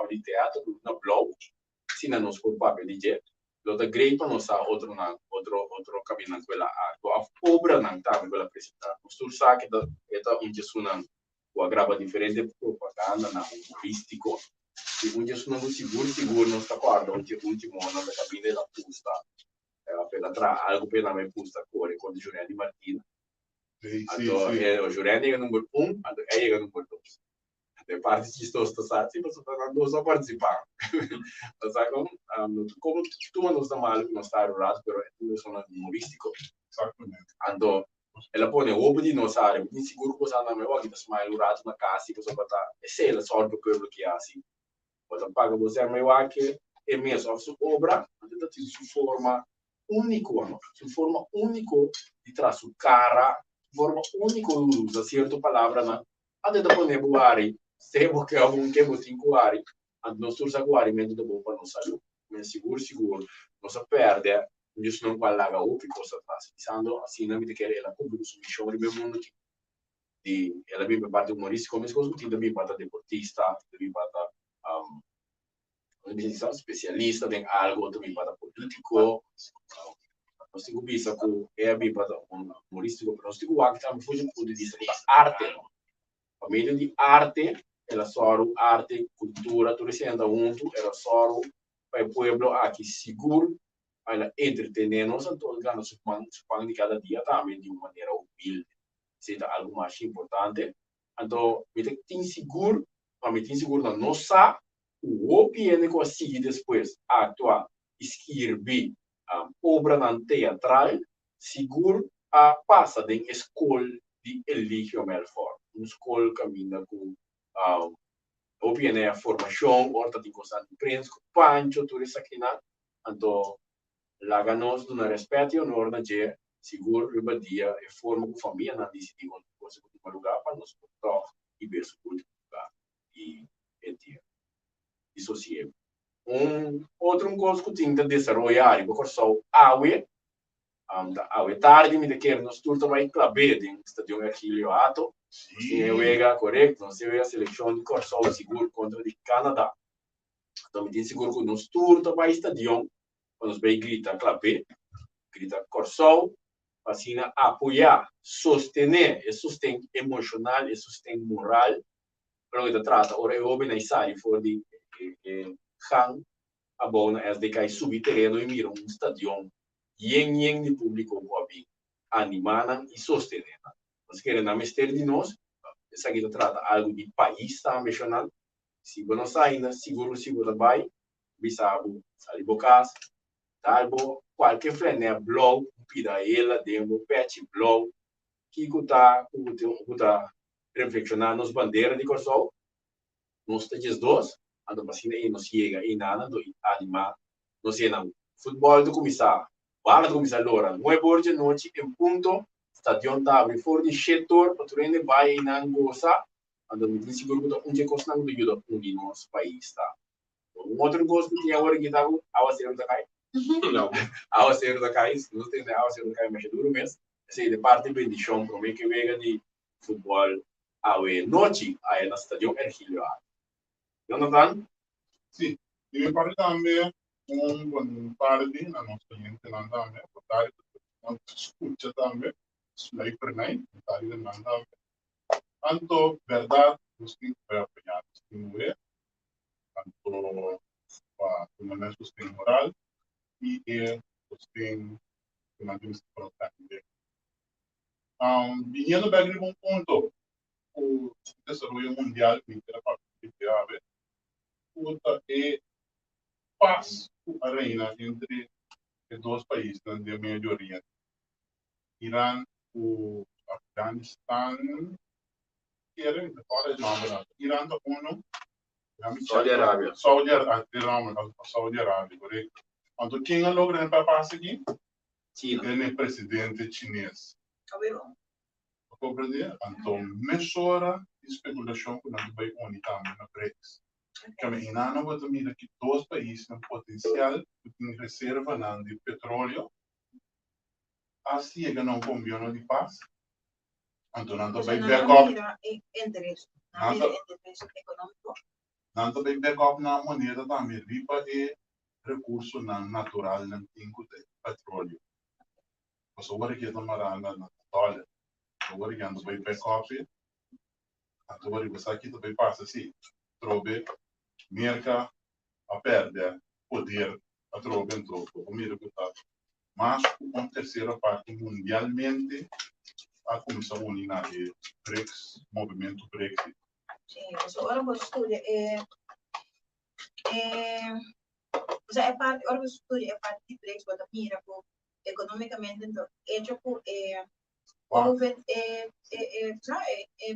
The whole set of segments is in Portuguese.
de teatro, na blog, se não nos culpa de jet, lota grepa não sa outro caminho naquela a obra não tá naquela apresentar. Os tour sabe que é um jesunan o agrava diferente propaganda na humorístico. E un gestionando sicuro non sta guarda un ultimo non la cabina la pusta appena tra algo appena me pusta cuore con il Giuliani Martina o Giuliani è numero 1 e io è numero 2 le parti ci sto stati ma sto sto partecipando lo sai come tu non sta male non sta errato però io sono umoristico ando e la pone o di non sare in sicuro cosa non mi va che sta mai errato una casa cosa fa e se la sorte quello che ha sì quando paga você é meio aqui é mesmo a sua obra ainda tem sua forma único sua forma único de traço cara forma único usa certa palavra na até da pone buari se porque algum que botin buari and não sursa buari medo da boa não sabe mas seguro não se perde just não qualaga o que coisa faz pensando assim não me quer ela como su mission di mundo di ela bem parte humorística come coisa que também parte deportista também parte specialista em algo também para político nós temos visto que é bem para humorístico mas nós temos que também fugir do disso da arte a meio de arte ela só arte cultura tudo isso anda junto ela só para o povo aqui seguro ela entretener-nos a todos ganhando seu pão de cada dia também de uma maneira humilde seja algo mais importante então me tem seguro para me tem seguro na nossa o OPN consegue depois atuar, escrever obra na teatral, seguro a passa de escola de Eligio Melfort. Uma escola caminha com OPN a formação, horta de constante imprensa, com pancho, tudo isso aqui, então, lá ganhamos de respeito e honor na dia, seguro, ribadia, e forma com família, na decidir onde você pode lugar para nos portar e ver se pode lugar e entender. Sossego. Outro coisa que tem que desenvolver, porque só awe tarde me quer nos turno vai clube de estádio Hercílio Ato, se é correto, não se é a seleção de Corsol seguro contra de Canadá. Então me tem seguro que nos turno vai estádio, quando vai grita clube, grita Corsol, assim apoiar, sostener, e sustento emocional, e sustento moral, para que trata ora eu bem na sai for de gaan a bona é de cair subir terreno e mirar estádio yen de público bobi animana e sostener nós queremos mestre de nós essa aqui trata algo de país também nacional se Buenos Aires seguro vai bisabo sali bocas talbo qualquer frene blog pida ela demo patch blog que cuta reflexionar nos bandeiras de Corsol nos tejes dois ando vacina e nos chega e nada do anima nos cena futebol do começar bala do começar lora não é borge noite em ponto stadion tá abre for de setor para trene vai e não gosta ando me diz seguro que costa não do ajuda de nosso país tá outro gosto que agora que tá a ser da cai não a ser da cai não tem a ser da cai mas duro mesmo sei de parte bendição para mim que vega de futebol a noite aí na stadion Hercílio Jonathan? Sì, mi pare anche un party la nostra gente andame, portare non scuccia anche sulle prenai, portare andame. Tanto verdad, usted puede apoyar este tanto con el sostén moral y el sostén que mantiene también. Viniendo a un punto, el desarrollo mundial que la parte de AVE, é paz a reina entre os dois países do Médio Oriente. Irã, o Afeganistão, Irã da ONU, Saudi Arábia, correto? Quando quem é o grande país aqui? China. É o presidente chinês. Compreende? Então, mesura de especulação que nós vamos unir na BRICS. Kami inano wat mira que dois países têm potencial de reserva de petróleo assim chega num convênio de paz então não vai backup interesse econômico Não também backup na moneda também. Ripa é recurso natural, não tem petróleo. Você agora que está marando na dólar, agora que anda bem backup, agora você aqui também passa assim, trobe, merca, a perder poder, a trobe entrou, o miro que tá. Mas uma terceira parte mundialmente a Comissão Unida de BRICS, movimento Brexit. Sim, agora você estuda é parte, ora você estuda é parte de BRICS, quando mira por economicamente então hecho por COVID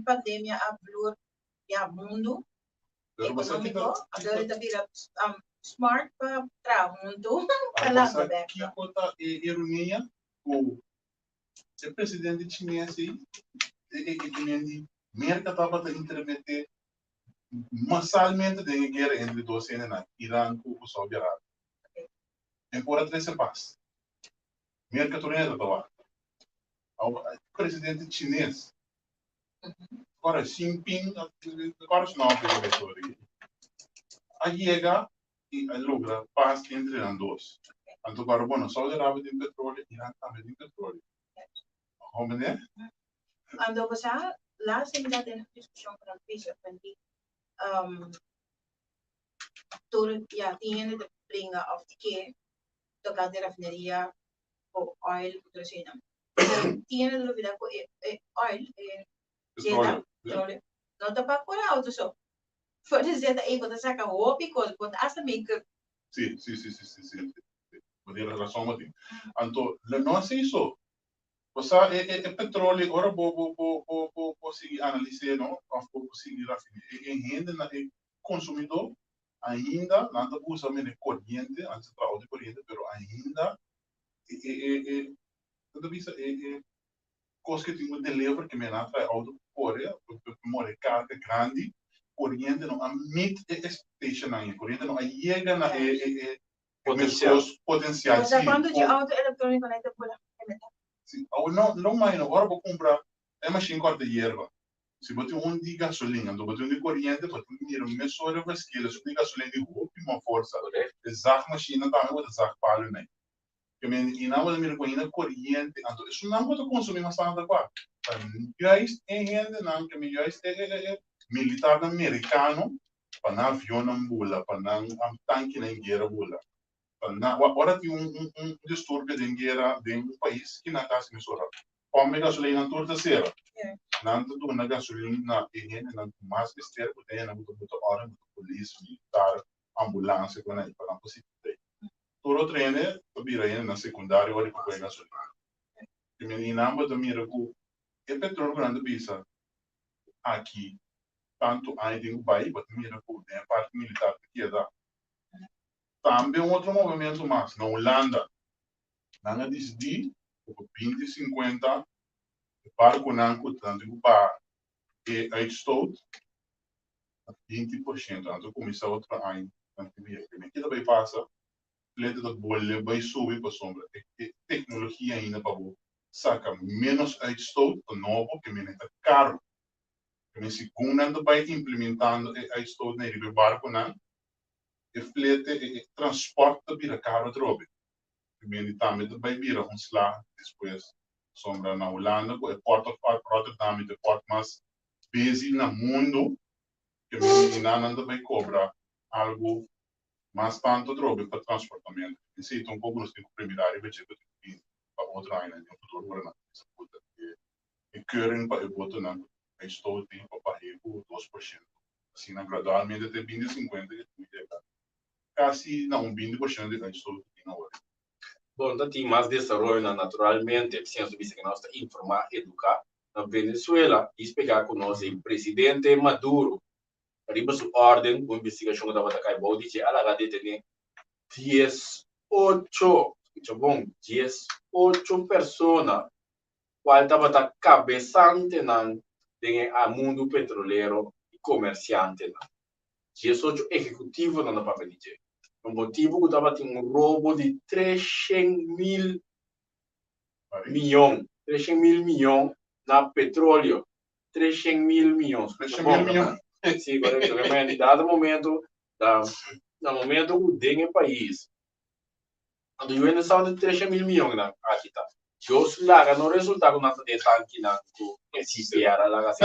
pandemia abriu já mundo econômico, agora está vira smart para mundo para lá do back. Aqui conta ironia o presidente chinês e América estava a intermeter massalmente de guerra entre dois cenários, Irã e o Saudi Arábia. Embora três paz. América também estava. O presidente chinês, agora Xi Jinping, agora não é história. Aí chega e logra paz entre os dois. Então, agora, bom, Saudi Arábia tem petróleo, Irã também tem petróleo. Como é? Ando você lá se ainda tem discussão com a polícia, porque todo já tinha de brincar of que tocar de raffineria o oil patrocina. Tiene de olvidar que oil petróleo não está para por auto só. Por dizer aí quando saca o pico, quando hasta meio Sim. Poder razão mas então não é isso. Você é petróleo agora vou conseguir analisar não, vou conseguir raffineria. E ainda na consumidor ainda nada usa menos corrente, antes de corrente, pero ainda toda vez coisa que tem um delivery que me atrai auto Coreia, porque carga grande, corrente não admite expectation ainda, corrente não chega na potencial. Mas quando de auto eletrônico não tem por sim, não mais agora vou comprar é machine corta de erva. Se botar de gasolina, então botar de corrente, botar dinheiro, mesura para esquerda, se botar gasolina de última força, exato machine também vou exato palho né. Que me inava de coisa corrente, então isso não pode consumir mais nada agora. Guys, ainda não que me guys é militar americano para não avião não bula, para não tanque nem guerra bula. Agora tem distúrbio de guerra de país que não está se misturando. Como gasolina toda será. Não tudo na gasolina e não mais besteira porque ainda muito hora muito polícia, militar, ambulância para não conseguir. Todo treino vira ainda na secundária hora que põe gasolina. Que me inamba da mira com é petróleo grande bisa aqui tanto ainda em Bahia, mas mira com a parte militar que dá. Também outro movimento mais na Holanda, não decidi o 2050 barco não tanto para e a estou 20%, então começa outra ano, que também passa letra da bolha vai subir para sombra. Tecnologia ainda para saca menos a estou novo que menos caro. Que segundo ainda vai implementando a estou na riba barco não e flete e transporte vira caro trobe. Que também vai virar slá depois sombra na Holanda com o porto Rotterdam e o porto mais busy no mundo que ainda vai cobrar algo mas tanto trobe para transportamento. E se um pouco nos tem que primeiro budget para outra ainda no futuro agora não se puta e querem para o boto não é estou tempo para o 2%. Assim na gradualmente até 2050 que quase não 20% de estou na hora. Bom, então tem mais desenvolvimento naturalmente, precisamos dizer que nós está informar, educar na Venezuela e explicar com nós o presidente Maduro. Arriba su ordem, uma investigação que estava a bom, diz que ela vai deter 18, bom, 18 pessoas, qual estava a cabeçante a mundo petroleiro e comerciante. 18 executivos não para dizer. O motivo que estava tendo roubo de 300 mil milhões na petróleo. 300 mil milhões. 300 mil milhões. Sim, correto. Realmente, dado momento, no momento que tem o país, quando eu ainda são de 3 mil milhões na aqui tá. Se eu larga no resultado não tem tanque na se era lá assim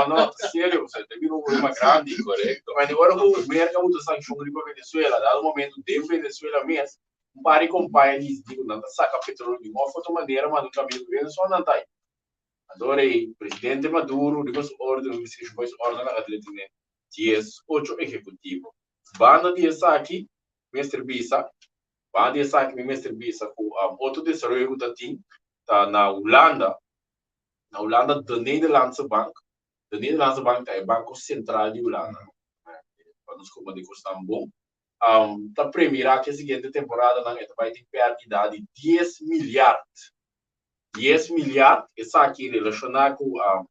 não, sério, você tem um problema grande, correto. Mas agora o mercado muito sanção para Venezuela, dado momento de Venezuela mesmo, pare com pai eles digo não saca petróleo de uma outra maneira, mas no caminho Venezuela não tá aí. Adorei, presidente Maduro, depois ordem na atletismo, 8 executivo. Banda de aqui, Mestre Bisa, banda de aqui, Mestre Bisa, com outro desenvolvimento da TIM, tá na Holanda, da Nederlandse Bank, é o Banco Central de Holanda, para nos como de custar bom. Tá premirar que a seguinte temporada na vai ter perda de 10 milhards. 10 milhards, essa aqui relacionada com a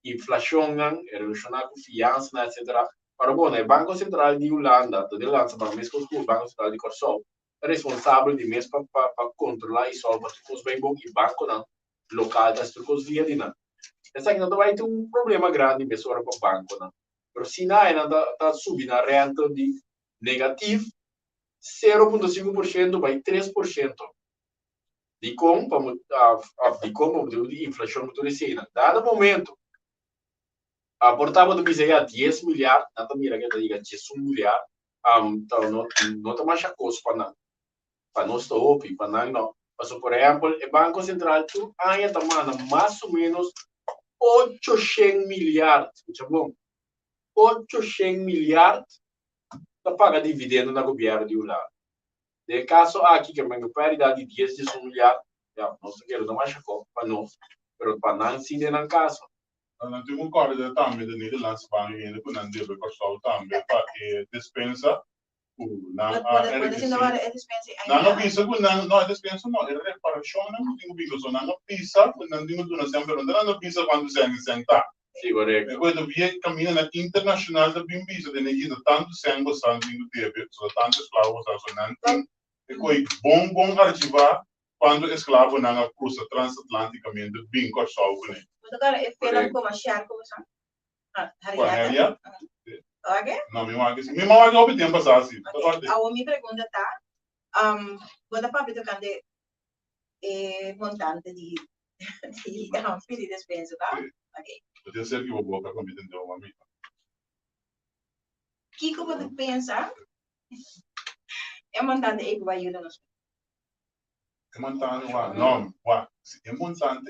inflação, relacionada com fiança, etc. Para bom, o Banco Central de Holanda, da Nederlandse Bank, mesmo com o Banco Central de Corsol, é responsável de mês para controlar e solver os bem bom e banco não local das coisas via de não. Essa aqui não vai ter problema grande mesmo para o banco não. Mas se não está subindo a renta de negativo 0,5% vai 3%. De como de inflação muito recente. Dado momento, a portava do BCE a 10 milhares, nada mira que eu diga 10 milhares, então não está mais a coisa para nós top, para não. Mas, por exemplo, o Banco Central ainda está mais ou menos 800 milhares, escuta bom? 800 milhares para pagar dividendo na governo de Holanda. De caso aqui que a minha paridade de 10 milhares, já não sei que não mais para nós, mas para não se der no caso. Não tem um código também da Nederlandse Bank ainda que não deve custar também para dispensa não pensa que não dispensa não é reparação não tem que não pensa que não tem que sempre não pensa quando se senta. Sim, correto. Quando via caminho na internacional da bimbisa de negida tanto sangue sangue do teve só tanto escravo só não tem e coi bom arquivar quando escravo na cruza transatlanticamente bem corso né. Agora é pela como achar como são. Haria. Ok? Não me marque assim. Me marque o tempo passar assim. A minha pergunta tá, quando para abrir cande montante de filho de despensa, tá? Ok. Eu tenho certeza que vou botar como entendeu uma amiga. Que você pensa? É montante que vai ajudar nós. É montante,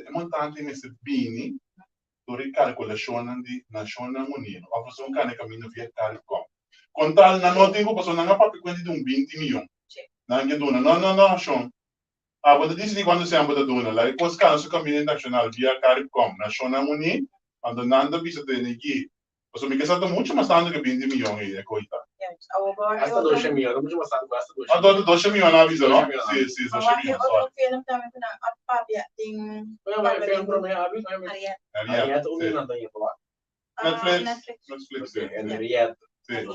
é montante nesse bini, do recalculação de nacional munino. A pessoa que caminha via CARICOM. Contar na nota que a pessoa não paga quanto de 20 milhões. Não que dona, não, Sean. Você diz quando você anda dona, lá, depois que você caminha nacional via CARICOM, nacional munino, quando não anda visa de energia. Você me quer saber muito mais tanto que 20 milhões é coisa. Hasta 12 milhões, não muito mais tanto, hasta 12 milhões. 12 milhões na visa, não? Sim, 12 milhões. Outro filme também que a papia tem. Vai ver para mim, Arieta, o menino da Arieta lá. Netflix. É Arieta. Sim.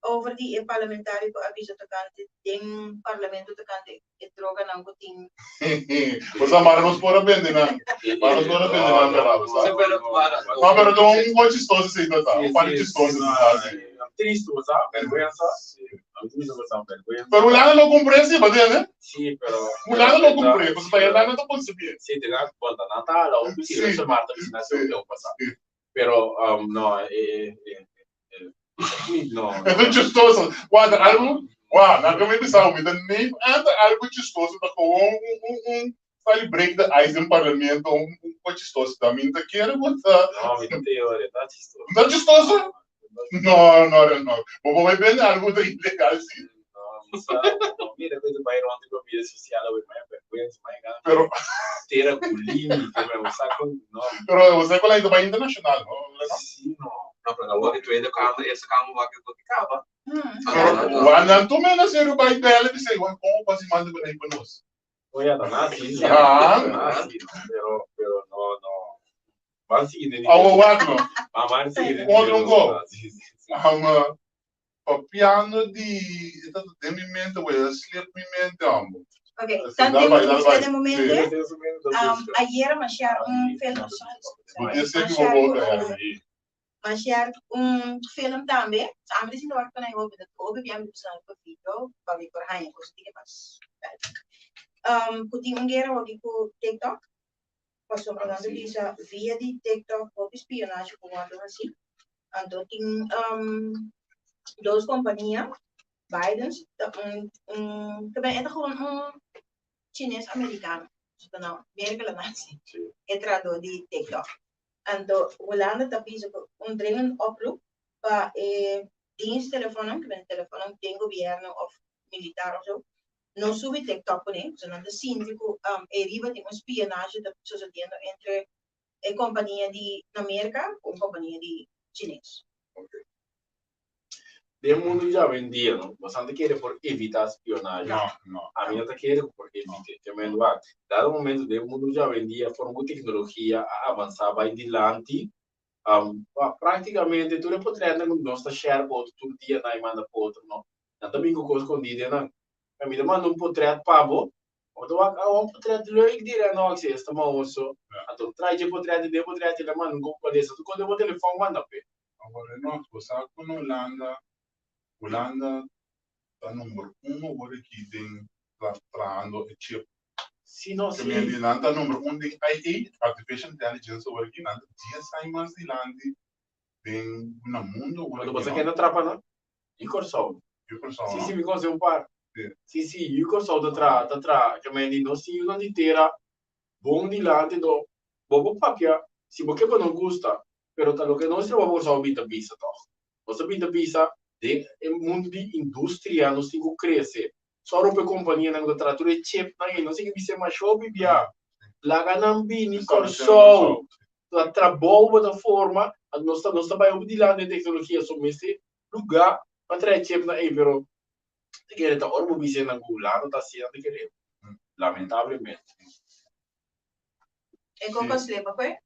Over die parlamentaire aviso tocante tem parlamento tocante e droga não tem. Você amarra por a bende, né? Para nos por a bende, não verá, sabe? Não, pero não um monte chistoso assim, tá? Um par de chistoso assim. Triste, sabe? Vergonha, Pero mulher não compreende, né? Sim, pero mulher não compreende, você vai lá não conseguir. Sim, tem que voltar Natal, ou precisa chamar da vacinação que eu passar. Pero não, no. É muito chistoso. Guarda, algo. Uau, na comissão, me dá nem algo chistoso para fale break the ice no parlamento, pouco chistoso. Também tá querendo botar. Não, me teoria, tá chistoso. Tá chistoso? Não. Vou vai ver algo da ilegal, sim. Não, mira, coisa vai ontem com a vida social, mas vergonha, mas pero ter a colina, que vai usar com não. Pero você com a ainda vai internacional, não? Sim, não. Não, para agora tu ainda calma, essa calma que eu ficava. O Anan tu menos ser o pai dela e dizer, como quase manda para aí para nós. Olha, tá sim. Pero não. Vai seguir. Ah, o outro. Mamãe seguir. Outro go. Piano de mente, o sleep mente, amo. Ok, tanto momento, ayer mas já filme podia ser que vou voltar aí. Mas share film também, sabe se não vai para o outro dia me usar para vídeo, para ver por aí, coisa que faz. Kuti ungera aqui com TikTok, passou mandando isso via de TikTok, ou espionagem como assim. Então tem duas companhias, Biden, também é gewoon chinês americano, então América Latina, é traduzir de TikTok. Então, Holanda também dringend oproep para diensttelefoon, que ben telefoon tem governo of militar of zo, não sube TikTok né, senão de síndico riba tem espionagem da sucedendo entre a companhia de América ou companhia de chinês. Okay. O mundo já vendia, não? Bastante querer por evitar espionagem. Não. A minha tá querendo por evitar. Também lá. Dado momento, o mundo já vendia por uma tecnologia avançar, vai adiante. Praticamente, tudo é poder, não está share outro, todo dia, não manda para outro, não. Não também com coisa escondida, não. A minha manda portrait para você. Então, portrait leuk dire não, que está mal osso. Então, traz de portrait, ele manda com palestra. Tu quando eu telefone manda para. Agora, nós, você sabe que na Holanda está número 1 agora que tem trazendo o chip. Sim, não, sim. Que Holanda número 1 tem AI, Artificial Intelligence, agora que Holanda dia sai mais de Holanda tem no mundo. Quando você quer atrapar, não? E corção. Sim, me consegue um par. Sim, e corção da tra, que me não se usa de terra, bom de Holanda do, bobo papia, se você não gosta, pero tal que nós vamos usar o bita pizza, tá? Você bita pizza o mundo de indústria não se cresce. Só a companhia na tratura é chip, não sei que você mais show bia. Lá ganham bem corção. A trabalho da forma, nós trabalhamos de lá na tecnologia sobre esse lugar para trazer chip na aí, pero te querer tá orbo bise na gula, não tá sendo te querer. Lamentavelmente. É como você lembra, foi?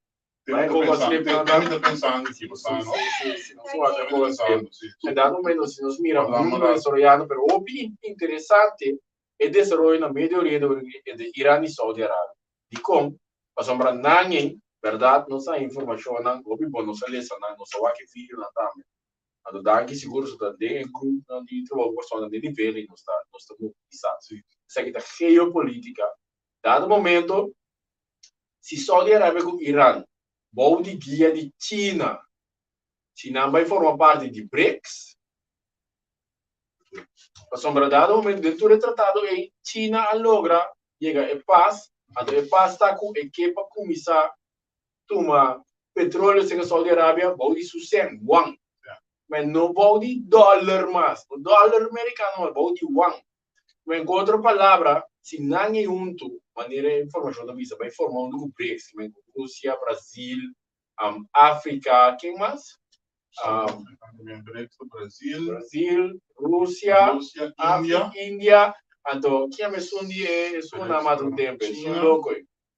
Estou pensando aqui, você não? Sim, não sou até pensando. Dado menos se nos mira muito desarrollado, pero o interessante é o desenvolvimento no Médio Oriente de Irã e Saudi Arábia. E como, a sombra ninguém, verdade, não sai informação, não, não sai lição, não sai o que filho, não também. A do daqui seguro está dentro, não de trabalho pessoal, de nível, não está mobilizado. Isso aqui está geopolítica. Dado momento, se Saudi Arábia com Irã bom de guia de China. China vai formar parte de BRICS. A sombra dado momento dentro do tratado em China logra chega a paz. A paz está com a equipe para começar a tomar petróleo sem a Saudi Arábia, bom de sucesso, yuan. Mas não bom de dólar mais. O dólar americano é bom de yuan. Mas com outra palavra, se não é junto, maneira de informação da visa, vai formar um grupo BRICS, Rússia, Brasil, África, quem mais? Brasil, Rússia, África, Índia. Então, quem é sundi é suna mais um tempo, é louco.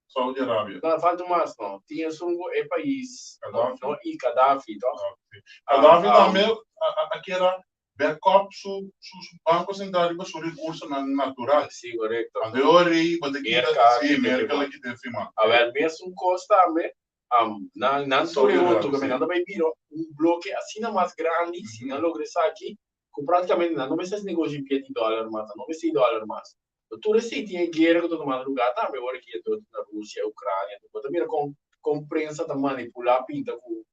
Saudi Arábia. Não, falta mais, não. Tinha sungo é país, não, e Gaddafi, então. Gaddafi também, aqui era backup su banco central para os recursos naturais. Sim, correto. Andori, mercado aqui tem firma. A ver, mesmo costa também, não sobre outro, que nada vai vir bloco assim mais grande, se não logra isso aqui, com praticamente não vai ser negócio de dólar mais, não vai ser dólar mais. Tudo isso tem guerra que todo mundo lugar também, agora que é todo na Rússia, Ucrânia, também com prensa também manipular pinta com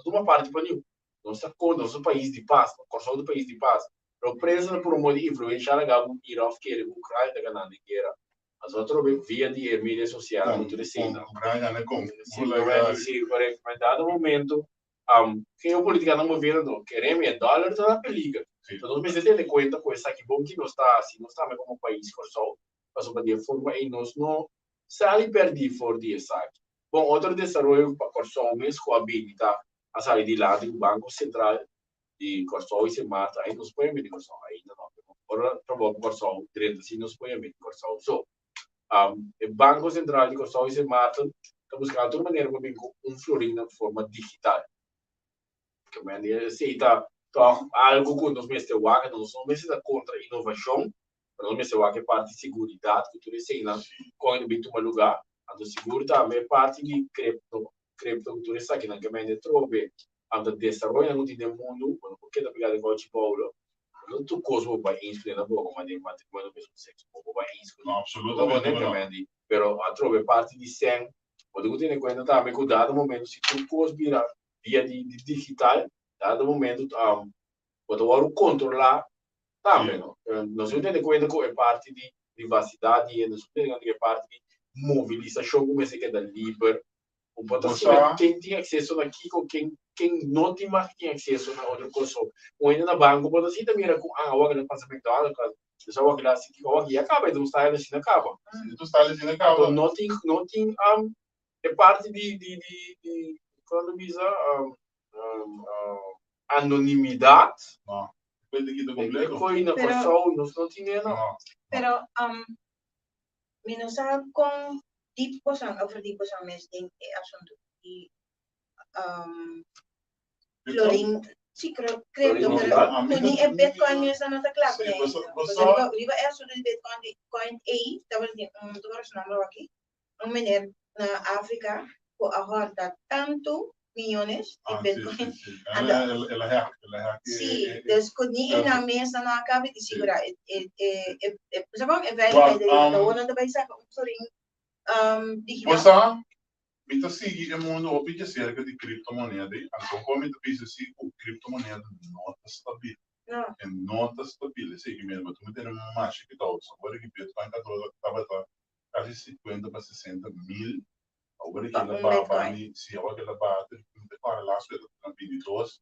uma parte para nenhum. Nosso país de paz, o do país de paz. A prensa por um modo de influência legal o Irã que a Ucrânia está ganhando guerra. As outras via de mídia social, muito assim. Ucrânia, né? Sim, correto. Mas dado o momento, quem é o político não movendo, queremos é dólar está na perigo. Então, nós precisamos ter em conta com essa que bom que nós está assim, nós estamos como país corso, mas para de forma e nós não sai perder for de essa. Bom, outro desenvolvimento para corso mesmo com a habilidade a sair de lá do Banco Central de Corso e se mata, aí nos põe de Corso, ainda não. Agora, trabalho com Corso, direito assim, nos põe de Corso. So, o Banco Central de Corso e se mata, está buscando de outra maneira como florir na forma digital. Que me aceita algo que nós mesmos nós não mesmos contra a inovação, nós mesmos parte de segurança, que tudo isso aí, quando vem tomar lugar, a segurança também parte de cripto. criptocultura está aqui na caminho trobe anda desarrollo no time mundo quando porque da pegada com o Paulo não tu coisa vai inspirar na boca mas de matrimônio mesmo sexo vai inspirar No, absolutamente no. pero a trove parte di sen quando tu tieni conta também que dado momento se tu coisa vira via de digital dado momento quando o controlar também não se tiene conta que é parte de privacidade e não se tiene conta que é parte de mobilização como se que da livre o potencial quem tem acesso aqui com quem não tem mais tem acesso na outra coisa ou ainda na banco pode assim também com agora no passamento algo já o que lá se que o acaba então está ele assim acaba Tu está ali acaba então não tem é parte de quando visa anonimidade no pode que do completo coisa pessoal não tinha não pero minusa com tipo sang over tipo sang mes ding e assunto di Florin sì credo però quindi è Bitcoin mi stanno da clap ne riba è assunto di Bitcoin e stava di tu ora sono aqui meneer na Afrika ko ahorta tanto millones de Bitcoin sì dus quindi in a mesa na cabe di sicura sabang e veiligheid de one da bai sa Florin Você mita sigi e mundo opige cerca di criptomonede, então como tu pensa se o criptomoneda não está estável. É não está estável, sei que mesmo tu me tem uma marcha que tal, agora que Bitcoin estava quase 50 para 60 mil, agora que ela vai se agora que ela vai ter que para lá se ela 22,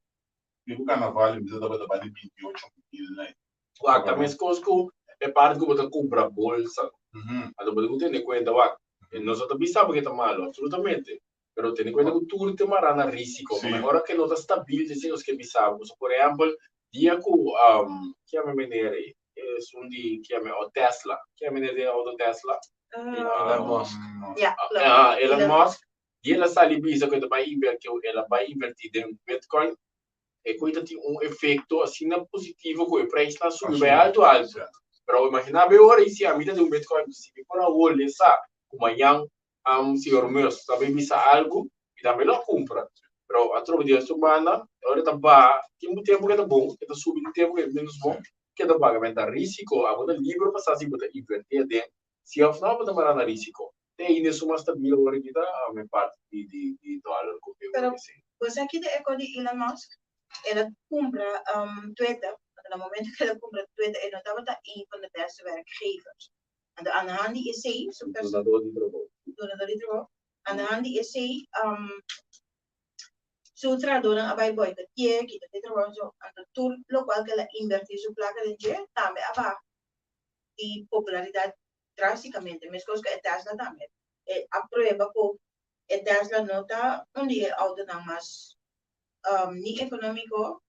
e o carnaval me dá para 28 mil, né? Claro, também se cosco é parte que você compra bolsa, então você tem que conta lá. Nosotros pensamos que está malo, absolutamente. Pero ten en cuenta que tú te marana risco. Sí. Mejor que no está estável, decimos que pensamos. Por ejemplo, dia que me menere, es un día que me o Tesla, que me menere o Tesla. Elon Musk. Elon Musk. E ela sabe bisa que ela vai invertir em Bitcoin. E coisa tem efeito assim positivo que o preço está subindo alto. Pero imagina bem agora se a medida de Bitcoin se for a olhar, sabe? Amanhã senhor meu também bisa algo e também não compra pero a troca de semana agora tá bom tem tempo que é bom que tá subindo tempo que é menos bom que tá pagamento risco agora livre para assim botar inverter de se ao final botar marana risco tem ainda suma estável agora que tá a minha parte de dólar pero você aqui de eco de Elon Musk ela compra Twitter no momento que ela compra Twitter ela estava een van de beste werkgevers. En de aan de hand die essay, zo'n aan de hand die essay, zodra door een abai boy dat je kita terus zo aan de tool local que la invertir su placa de je también abajo y popularidad drásticamente. Me escucho que Tesla también aprueba que Tesla nota un día auto nada más ni económico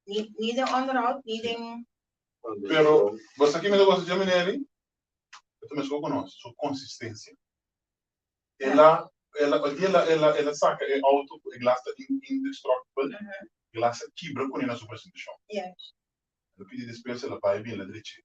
ni de onderhoud ni de. Pero vos aquí me lo vas a llamar Nelly. Eu também sou conosco, sua consistência. Ela saca é auto, ela está indestrutível, ela está quebra com ela super chão. Ela pede dispensa, ela vai bem, ela direita.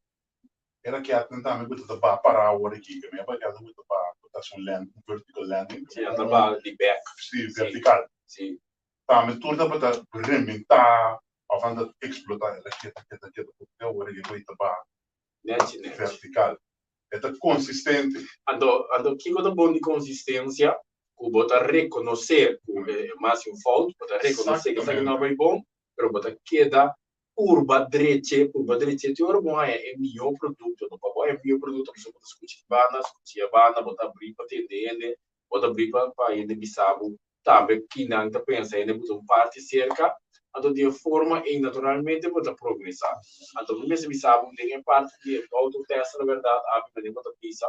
Era que a tentar me botar para parar a hora aqui, que me vai cada botar para botar land, vertical landing. Sim, anda para de back. Sim, vertical. Sim. Tá, me torna para rementar, ao invés de explotar ela que porque a hora que vai para vertical. É consistente. Ando que coisa bom de consistência, que bota reconhecer o máximo falta, bota reconhecer que isso não é bom, mas bota queda curva direita tem hora bom é melhor produto, não pode é melhor produto, você bota escutar banda, bota abrir para atender, bota abrir para ele bisabo, também que não tá pensa, ele bota parte cerca então de forma e naturalmente pode progressar. Então mesmo se bisabo tem parte que auto testa na verdade a mim não pode pensar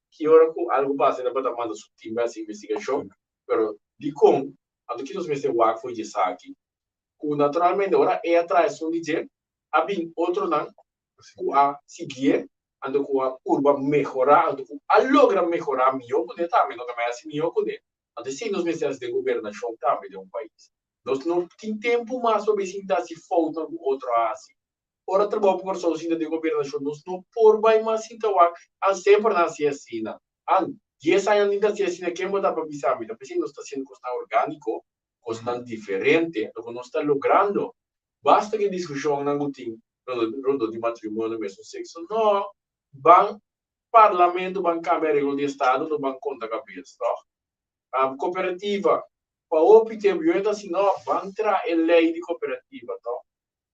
que hora com algo base na pode mandar seu time essa investigação, pero de como então que nós mesmo o foi de saque, que naturalmente ora é atrás um dizer a bem outro não que a seguir então que a curva melhorar então a logra melhorar melhor poder também não é assim melhor poder. Então se nós mesmos de governação também de país nós não tem tempo mais para visitar se falta outro assim. Ora trabalho por sozinho de governação nós não por vai mais então a sempre nasce assim. 10 años ni está haciendo que hemos dado para mí, pues si no está haciendo cosa orgánico, cosa diferente, lo que no está logrando. Basta que discussione non rondo di matrimonio mesmo sexo. No, ban parlamento, ban Câmara de Estado, não ban conta cabeça. A cooperativa, para obter violência, assim, não, ban tra a lei de cooperativa.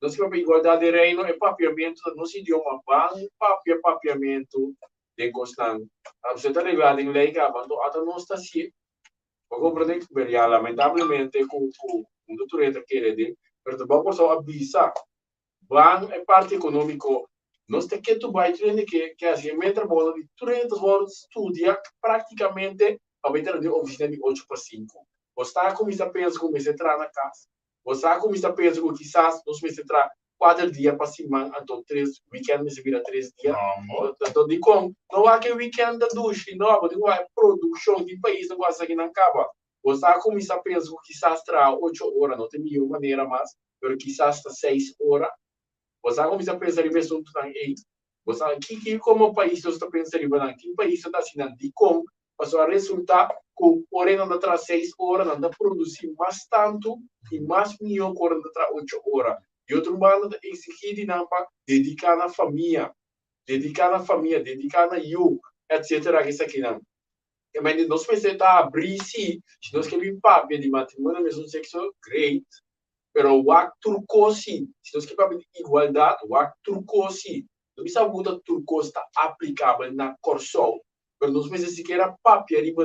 Não se fala igualdade de reino e papiamento, não se idioma, ban papiamento de constante. Você está ligado em lei que abandonou, até não está assim. Para compreender que, lamentavelmente, com o doutorado que ele pero vamos a avisar, van a parte econômico, nós temos que tu vai treinar que assim, mentre bola de 30 horas estudia praticamente a meter de oficina de 8 para 5. Você começa a pensar como você entrar na casa. Você começa a pensar que quizás nós vamos entrar 4 dias para semana, então 3 weekend se vira 3 dias. Então de como não há que weekend da ducha, não, porque vai produção de país não gosta que não acaba. Você começa a pensar que quizás terá 8 horas, não tem nenhuma maneira mais, mas quizás 6 horas. Você começa a pensar em pessoas que estão aí. Você, que como país você está pensando em que país você está assinando de como, mas o resultado, com porém não dá 6 horas, não dá produzir mais tanto e mais milhão quando dá 8 horas. E outro lado, exigir de não dedicar na família, dedicar na you, etc. Que isso aqui não. Mas nós precisamos abrir se nós queremos papel de matrimônio mesmo sexo, great. Pero o turcosi, se nós queremos igualdade, o turcosi, não precisa muito turcosi está aplicável na Corsol. Pero nós precisamos sequer papel de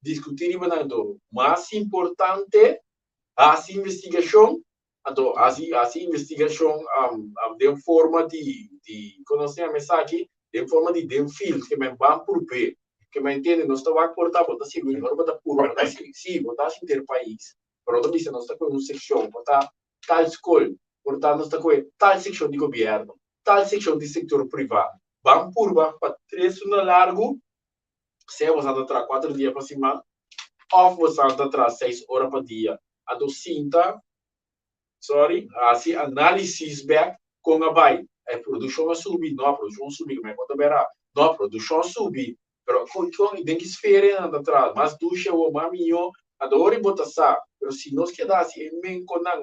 discutir do mais importante as investigação, então as investigação de forma de conhecer a mensagem, de forma de filtro que me vão por ver. Que me entende, nós estamos a cortar, botar seguro, agora botar puro, botar sim, botar interpaís. Por outro lado, nós estamos com uma secção, botar tal escola, portanto, nós estamos com tal secção de governo, tal secção de setor privado. Vamos por para 3 no largo, se você está atrás 4 dias para semana, ou você está atrás 6 horas para dia. A do cinta, assim, análise back com a vai. A produção a subir, não a produção subir, como é que eu verá? Não a produção subir. Pero tem que esperar atrás, mas ducha o maminho, adoro botar pero se nós quedasse men conan,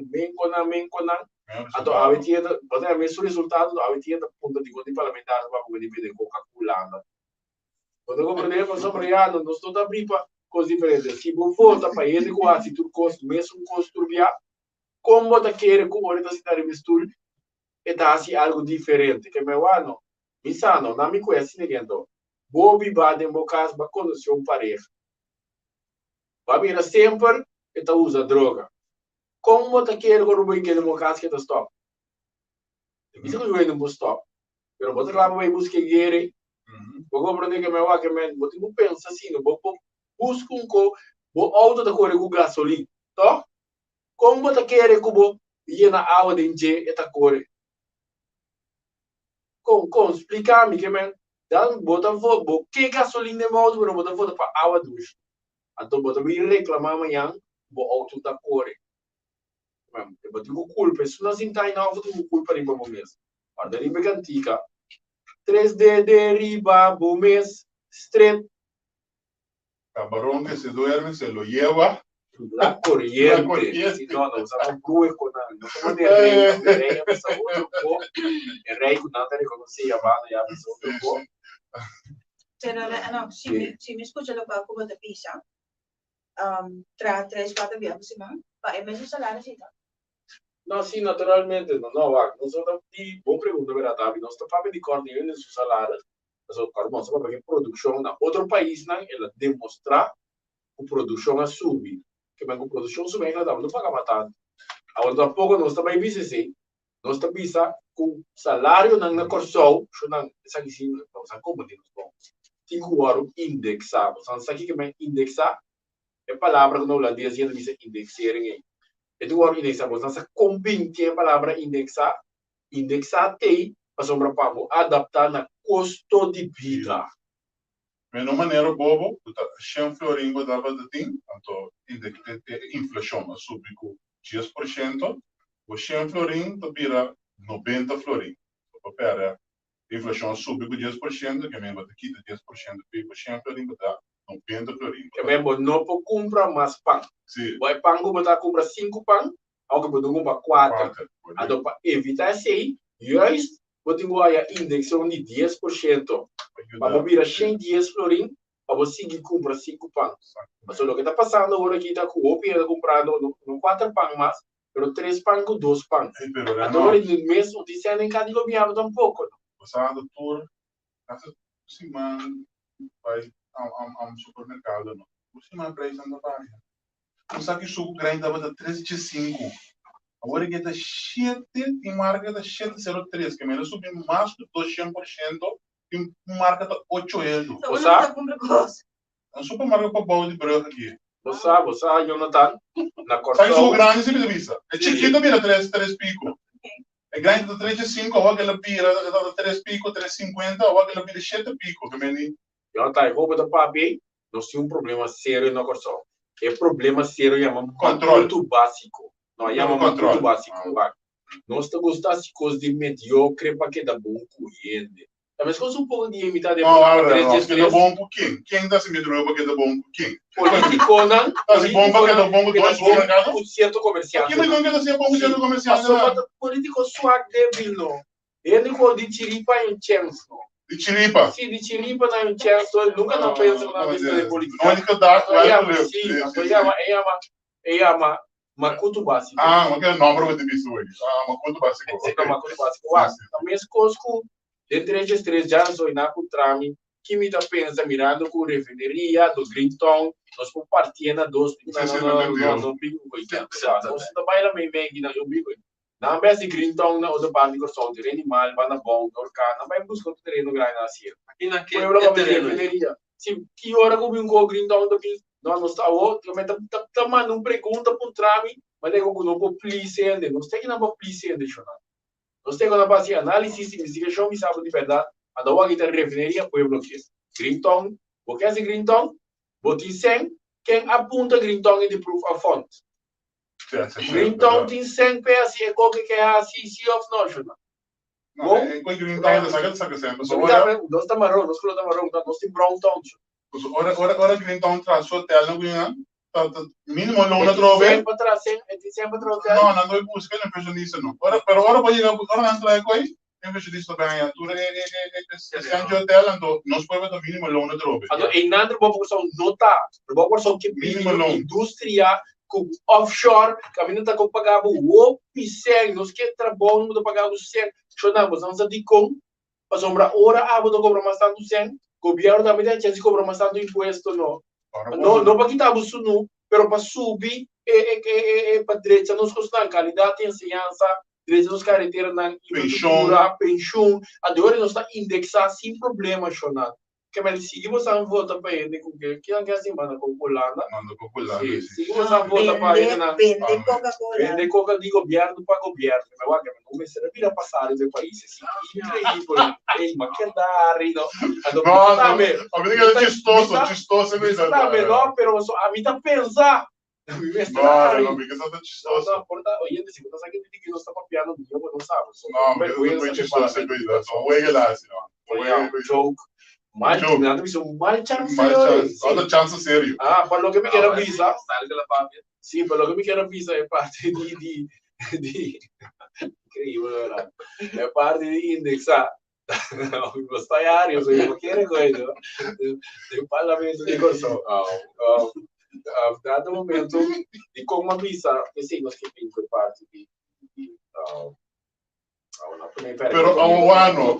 então a vetia, botar mesmo resultado, a vetia da ponta de conta parlamentar para poder ver Coca-Cola. Quando eu compreendo, nós estamos nós estamos abrindo para coisas diferentes. Se você volta para ele com a se tu custo mesmo construir, como você quer com a cidade mistura, é assim algo diferente. Que meu ano, misano, não me conhece ninguém. Bobi va em meu caso, vai conhecer pareja. Vai vir sempre que usa droga. Como você quer que eu vou em meu caso que está stop? Isso que eu não stop. Pero você lá vai buscar guerre. Vou compreender que meu que você não pensa assim, vou buscar vou auto da cor com gasolina, tá? Como você quer que eu vou ir na água de encher essa cor? Com explicar-me que dan bota fogo, que gasolina é moto, pero bota fogo para água ducha. Então bota vir reclamar amanhã, bo auto da corre. Eu bota com culpa, isso não se entende não, eu tenho culpa de bom mês. Para daí me cantica. 3D de riba, bom mês, straight. Camarón que se duerme se lo lleva. La corriente. Si no, no usamos cruz con nada. No como de rey, empezó otro poco. El rey con nada reconocía, ya empezó otro poco. Pero ano, si mi escucha lo que como de pizza, tra 3-4 días por semana, para meses salario sí. No, sí, naturalmente, no va. Nosotros, y vos preguntas, ¿verdad, David? Nosotros para de coordinar en sus salarios, nosotros vamos a ver producción en otro país, ela demonstrar que produção a subir. Que a produção subir, ela não paga tanto. Agora, tampouco nós também vimos assim. Nós também vimos que o salário na Corsol, essa aqui sim, nós como temos bom. Tem que o indexado. Então, isso aqui que é indexar, é palavra que não holandês ainda diz indexering. É do o indexar, nós combina que a palavra indexar tem, para sombra para adaptar na custo de vida. De uma maneira bobo, sem floringo dava de tim, então inflação subiu com 10%, o sem floringo vira 90 floringo. Para inflação subiu com 10%, que mesmo aqui de 10% para o sem floringo dá 90 florin. Que bem, não pode comprar mais pão. Sim. Vai pão, como tá comprar 5 pão, algo pode comprar 4. 4. Então, para evitar isso aí, juist, pode ganhar index de 10%. Para mover 110 florin, para você seguir comprar 5 pão. Mas o que está passando agora aqui está com o está comprando não 4 pão mais, mas 3 pão com 2 pão. Pero Agora, no mês, o disseram em cada governo tampouco. Passado por essa semana vai ao supermercado, não. Por semana para isso anda para. Não sabe que o suco grande estava a 13,5. Agora que está 7 e marca está 7,03, que menos subiu mais do 200% e marca está 8 euros. Um supermercado para balde de branco aqui. Você, Jonathan, na corte. Sai suco grande sempre de vista. É chiquito vira 3 pico. É grande da 3,5, ou aquela pira da 3 pico, 3,50, ou aquela pira 7 pico, que menos. Jonathan, roupa da papi, nós temos problema sério na corte. É problema sério, chamamos controle básico. Não, chamamos controle básico. Nós estamos gostando de coisas de mediocre para que dá bom corrente. Talvez com um pouco de imitar de não, que dá bom com quem? Quem dá se mediocre para que dá bom com quem? Político, não? Dá se bom para que dá bom com 2 supermercados? O centro comercial. Que me dá se bom com o centro comercial? Político swag débil, não. Ele com de tiripa em chance, não. De chiripa? Sim, de chiripa na chance, nunca não pensa na vista de política. Não é que dá, é macuto básico. Mas que não para de visto hoje. Macuto básico. É macuto básico. Também as coisas entre esses 3 já sou na trâmite, que me dá pensa mirando com refineria do Greentown, nós por partir na 2, não bigo coisa. Nós também lá meio bem na eu bigo. Na vez de Greentown na outra parte do sol, de animal, vai na bom, orcar, não vai buscar o terreno grande assim. Aqui naquele refineria. Se que hora que eu com Greentown daqui, não está o, também tá mandando pergunta para o trâmite, mas é que não vou polícia ainda, não sei que não vou polícia ainda, nós temos uma base de análise, investigação, e sabe de verdade, a da UAG tem refineria, foi bloqueado. Greentown, porque esse Greentown, botem 100, quem apunta Greentown é de proof of fund. Greentown tem 100 peças, é qualquer que é a CC of National. Não, é com Greentown, é sabe sempre. Nós estamos marrom, nós temos Brown Town. Ora Greentown traz sua tela, mínimo não na trove. Sempre trove. Não é busca, não fez nisso não. Ora vai chegar, ora não traz coi, não fez isso também. A tura é anjo tela, então nós podemos ter mínimo não na trove. Então, em nada uma porção nota, uma porção que mínimo indústria com offshore, que a menina está com pagar o pisceng, nós que trabalhamos não pagar o pisceng, chonamos, não sabe como, mas sombra hora a botar cobrar mais tanto pisceng, governo também tem chance de cobrar mais tanto imposto não. Não para quitar o sunu, mas para subir para direita nos custos qualidade de ensinança, direita nos carreteiras na infraestrutura, pensão, agora nós está indexado sem problema, chonado. Que me seguimos a volta para ele com que não quer assim manda com Holanda. Manda com Holanda. Seguimos a volta para ele na vende Coca-Cola. Vende Coca de governo para governo. Mas olha, não vai ser a vida passada do país assim. Incrível. Ei, mas que dá rido. Não, a mim é chistoso mesmo. Está melhor, mas a mim tá pensar. Não, porque isso tá chistoso. Não, porta, hoje em dia, sabe que não está copiando do jogo, não sabe. Não, mas não é chistoso essa coisa. Só o lá, assim, não. Joke. Mal, nada disso, mal chance. Outra chance sério. Para lo que me quero avisar, sim, para lo que me quero avisar é parte de incrível, é parte de indexar. Os talhares, qualquer coisa, do parlamento de Corso. Dado momento, de como avisar, que sim, nós que tem parte de Pero a un ano,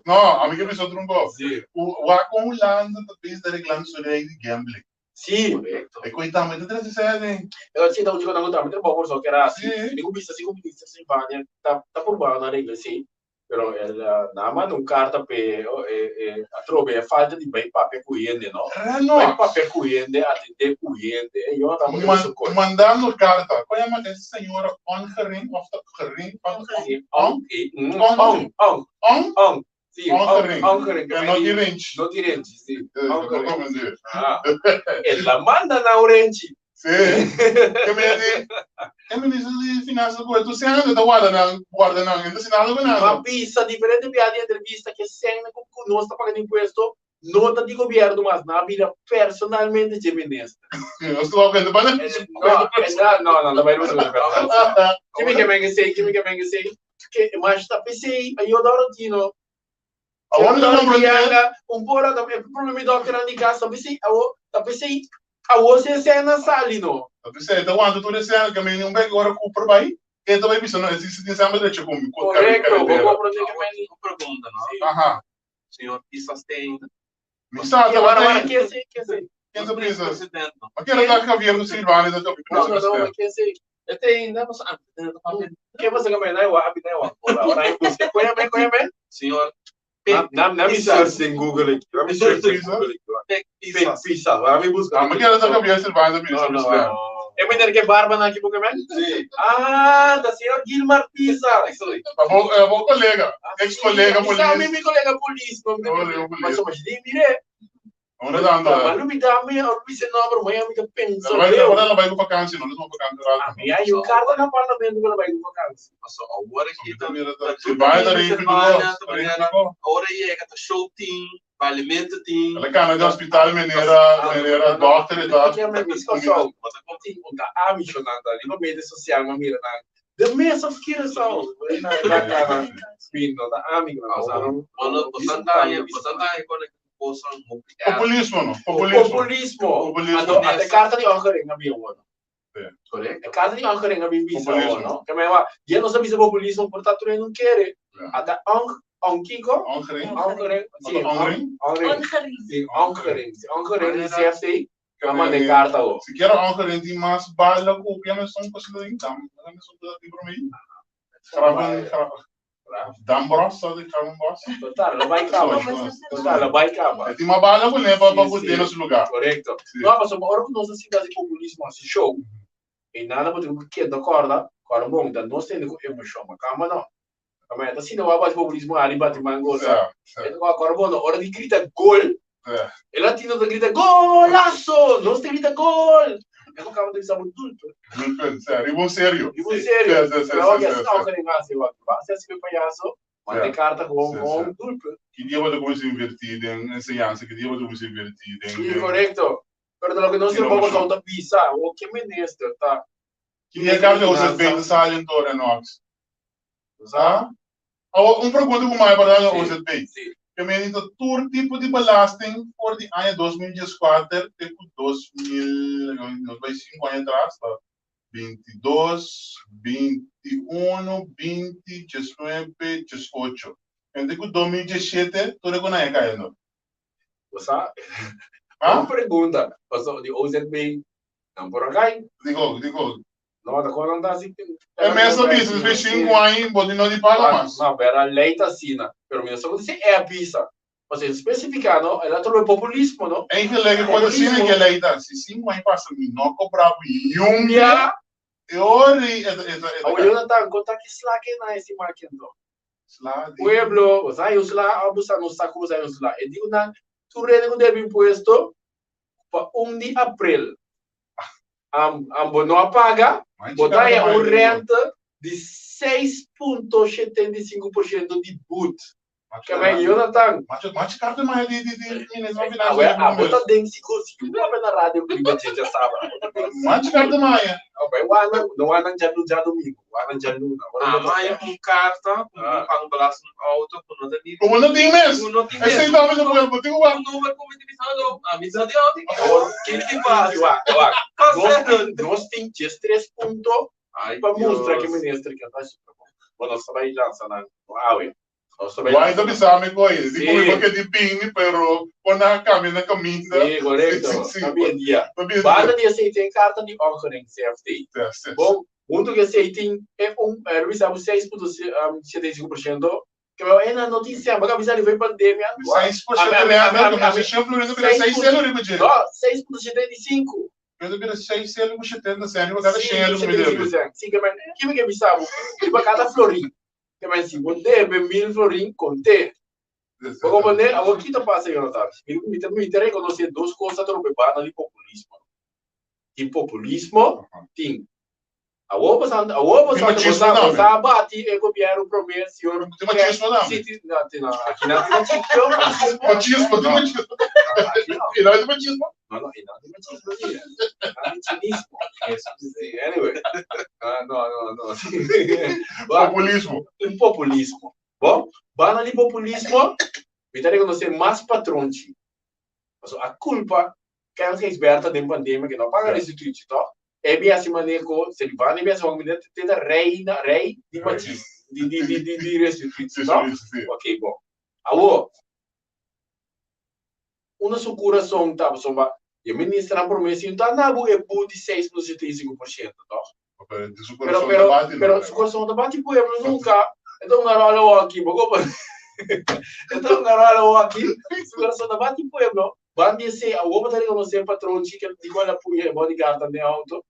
no, a mí que me hizo trunco. O acumulando talvez da reclamo sobre gambling. Sim, é coitado, mas atrás de eu tinha um jogo na outra, bom, só que era assim, digo vista assim como disse assim, Vânia, tá por baixo na regra, sim. Pero ela na mano carta pe a trove é falta de bem papel cuiende, não? Bem papel cuiende, atender cuiende. Eu não tava mandando carta. Qual é essa senhora Ongering of the Gering? Ong. Sim, Ongering. Não dirente, sim. Ela manda na orange. Sim. Que me diz de finanças do governo, você anda guarda não, ainda se nada não. Uma pista diferente de entrevista que sempre com nós está pagando imposto, nota de governo, mas na vida personalmente de ministro. Eu estou vendo, mas Não, não vai não que me sei, que mas tá pensei, aí eu adoro tino. Aonde eu não pora da problema do que na casa, pensei, tá pensei, a você se na salino. Tá pensei, então quando tu desce que me não vai agora com por baixo, e também pensando, não existe nem sabe de tipo como correto, vou compreender que me pergunta, não? Aham. Senhor, isso tem. Misa, agora que sei. Quem tu pensa? Presidente. Aquele da caveira do Silvano, da tua Não, que sei. Eu tenho, não, mas Que você também não é o hábito, né? Agora eu busquei, conhece? Senhor, na missão sem Google aqui. Na missão sem Google aqui. Pisa, agora me busca. mas aquele da caveira Silvano, Não. É menino que barba na aqui, Pokémon? Sim. Ah, da senhora Guilmar Pisa. É bom colega, ex-colega polícia. Meu colega polícia. Mas somos de mire. Onde anda? Mas não me dá a minha, se não abro manhã, me pensa. Ela vai com vacância, não vou vacância. E aí o cara na parlamento ela vai com vacância. Passou agora aqui também. Se vai da rede do agora é que tá show team, alimento team. Ela cana de hospital maneira doctor e Aqui é minha discussão. Mas a contigo tá a missionando ali no meio social, uma mira na. The mess of Kirasaw. Spino, da amigo. Você quando populismo, não? Populismo. Até carta de Ankara na minha mano. Correto? É carta de Ankara na minha visão, não? Que me va, dia não sabe se populismo portanto não quer. Até Ankiko, Ankara, CFT, cama de carta o. Se quer Ankara tem mais bala com que não são coisas de income, não são todas de promeio. Dambros, só de carro Total, não vai acabar. Total, não vai acabar. Tem uma bala com leva para poder nesse lugar. Correto. Não, mas uma hora que nós cidade de populismo assim show. E nada para ter que dar corda, corda bom, então nós temos que emoção, mas calma não. Calma, então se não vai para populismo ali bate mangosa. Então agora bom, hora de grita gol. Ela tinha de grita golaço, nós tem grita gol. Eu não acabo de dizer muito duro. Sério, sério. Não, que não querem mais eu aqui. Você é super palhaço, mas tem carta com duro. Que dia vai começar a invertir em ensinança, que dia vai começar a invertir em. Sim, correto. Pero lo que no se pongo só da pizza, o que ministro, tá? Que dia carta você bem sale em torno nós. Tá? Pergunta com mais para dar você bem. Que me diz todo tipo de belasting por de ano 2014 até 2005 anos atrás, tá? 22, 21, 20, 19, 18. Entre 2017, tudo com a caindo. Você? Uma pergunta, passou de OZB, não por aqui? Digo. Não, da quando não assim. É mesmo business, fez 5 anos, pode não de pagar mais. Não, era lei da Sina, pero minha só disse é a pizza. Você especificar, não? Ela trouxe populismo, não? É que lei quando Sina que lei da, se 5 anos passa, não cobrava nenhum dia. Teori, eu não conta que Slack na esse marketing. Pueblo, você usa abusa no saco você usa. E digo na, tu rende deve imposto para 1 de abril. Não paga, botar renta de 6,75% de boot. Que é Jonathan. Mas carta mais de bota dentro se conseguir na rádio que já sabe. Mas carta mais. Não há já domingo, há já luna. Mas carta, um braço auto, como não tem mesmo. Esse aí não vai botar um número como divisão, a missão de ontem. Que te faz? Nós temos 3 pontos para mostrar que o ministro que está super bom. Nós vai lançar na Vai da bisame coisa, digo eu que de ping, pero quando a caminha caminha. Sim, correto. Sabia dia. Basta de aceitar carta de Onkering CFT. Bom, muito que aceitem é revisamos 6,75%. Que é na notícia, mas a visão veio pandemia. 6%, mas eu sempre não sei 6,75%. Não, 6,75%. Eu devia 6,70%, eu cada 100 Sim, que é visão. Tipo cada florim. Que mais se você deve 1.000 florim conte. Vou compreender, agora que tá passando, Jonathan? Me interessa conhecer duas coisas do bebado de populismo. De populismo, tem A uopo sa bati e governo promesso senhor. Tem machismo não. Aqui não tem machismo. Machismo, tem machismo. E não é machismo. Não, não tem machismo ali. Cinismo. Anyway. Não. Populismo. Um populismo. Bom, bana ali populismo, me dá reconhecer mais patronte. A culpa que é esperta da pandemia que não paga restituição. É bem assim maneira que se ele vai, é bem assim uma menina tem da rei de machismo, de restituição. Ok, bom. Alô, uma coração tá, pessoal, e a ministra não promete então na boa é de 6,75%, tá? Pero su coração debate pueblo nunca. Então não era aqui, então não era aqui. Su coração debate pueblo. Van dizer, a outra tem que ser patrão que digo ela puia bodyguard também auto.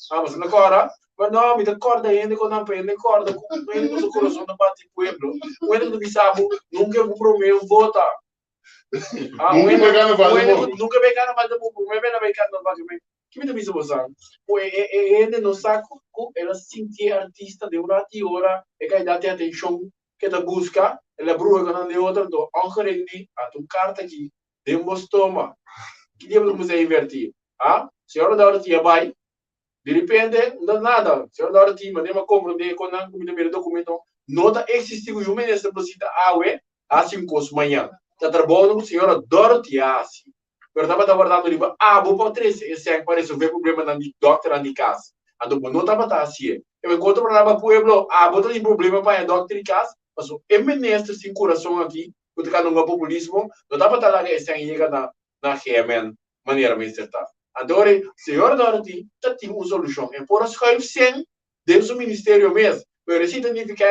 Ah, mas mas não, me acorda ainda quando não pende acorda com o coração debate pueblo. Quando não sabe, nunca vou prometer votar. Ah, nunca vai ganhar mais do povo, mas vai ganhar no bagulho. Que me disse você? Ele no saco, ela sentia artista de uma hora e que dá atenção que ela busca, ela bruga na de outra, do angerendi a tu carta aqui, de um bostoma. Que dia você invertir? Ah, senhora da hora tia vai, de repente não dá nada. Senhora da hora tia, mas nem compra de quando não me deu documento, nota existe o ministro precisa às 5 da manhã. Tá trabalhando com a senhora Dorothy assim. Pero estava guardando ali, vou para 3, esse é para resolver problema na doctora de casa. Então, não estava assim. Eu encontro para o pueblo, vou ter problema para a doctora de casa, mas o ministro sem coração aqui, porque não é populismo, não estava lá que esse chega na GMN, maneira mais certa. Então, senhora Dorothy, tem uma solução. É por as coisas sem dentro do ministério mesmo. Pero se significa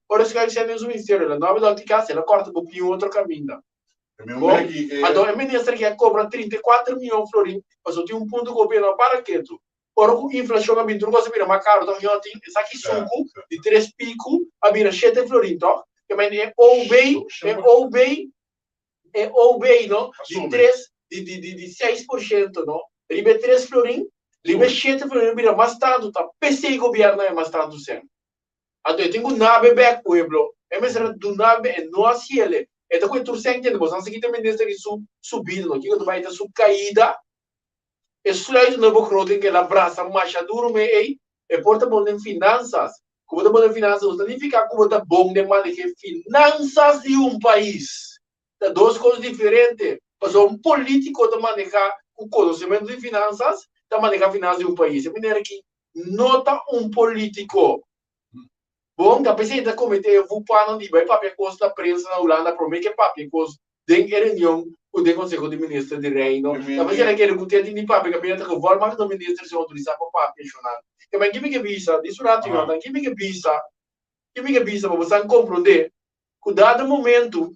por as coisas sem dentro do ministério, a nova doctora de casa, ela corta um pouquinho outro caminho. Então, a ministra que cobra 34 milhões de florins, mas eu tenho ponto do governo para que tu. Por a inflação, a bintu coisa vira mais caro, então eu tenho essa aqui suco de 3 pico, a vira 7 florins, então, que é OB, não? De 3, de 6%, não? Ribe 3 florins, ribe 7 florins, vira mais tanto, tá? PC governo é mais tanto sempre. Então, eu tenho um nave back pueblo, é mesmo do nave é não assim ele. Então, quando tu sente, depois, não sei que também deve ter subido, não? Que tu vai ter subcaída, e sujeito no bocrote que ela abraça marcha duro, e porta bom em finanças. Como tá bom em finanças, não significa como tá bom de maneira que finanças de um país. Tá duas coisas diferentes. Mas um político de manejar o conhecimento de finanças, da manejar finanças de um país. É maneira que nota um político. Bom, da pessoa cometeu o plano de vai papel costa da prensa na Holanda para mim que papel costa den reunião o de conselho de ministro de reino. Da pessoa que ele gostei de papel que bem que vai mais do ministro se autorizar para papel nacional. Que bem que me visa, disso rato não, que me visa para você compreender que dado momento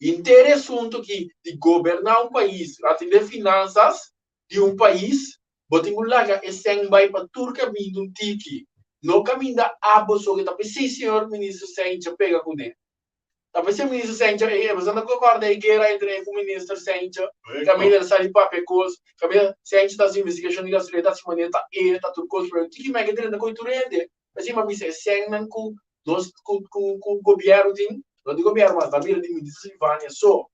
interessante que de governar um país, atender finanças de um país, botem um laga e sem vai para turca vindo um tiki. No caminho da abuso que talvez sim, senhor ministro Sencha pega com ele. Talvez o ministro Sencha, você não concorda aí que era entre o ministro Sencha, caminho da sair para pecos, caminho Sencha das investigações de gasolina, da semana tá tudo coisa para que mais que ele não controle. Mas mas me sem não com o governo tem, não digo governo, mas da vida de ministro Silvânia só.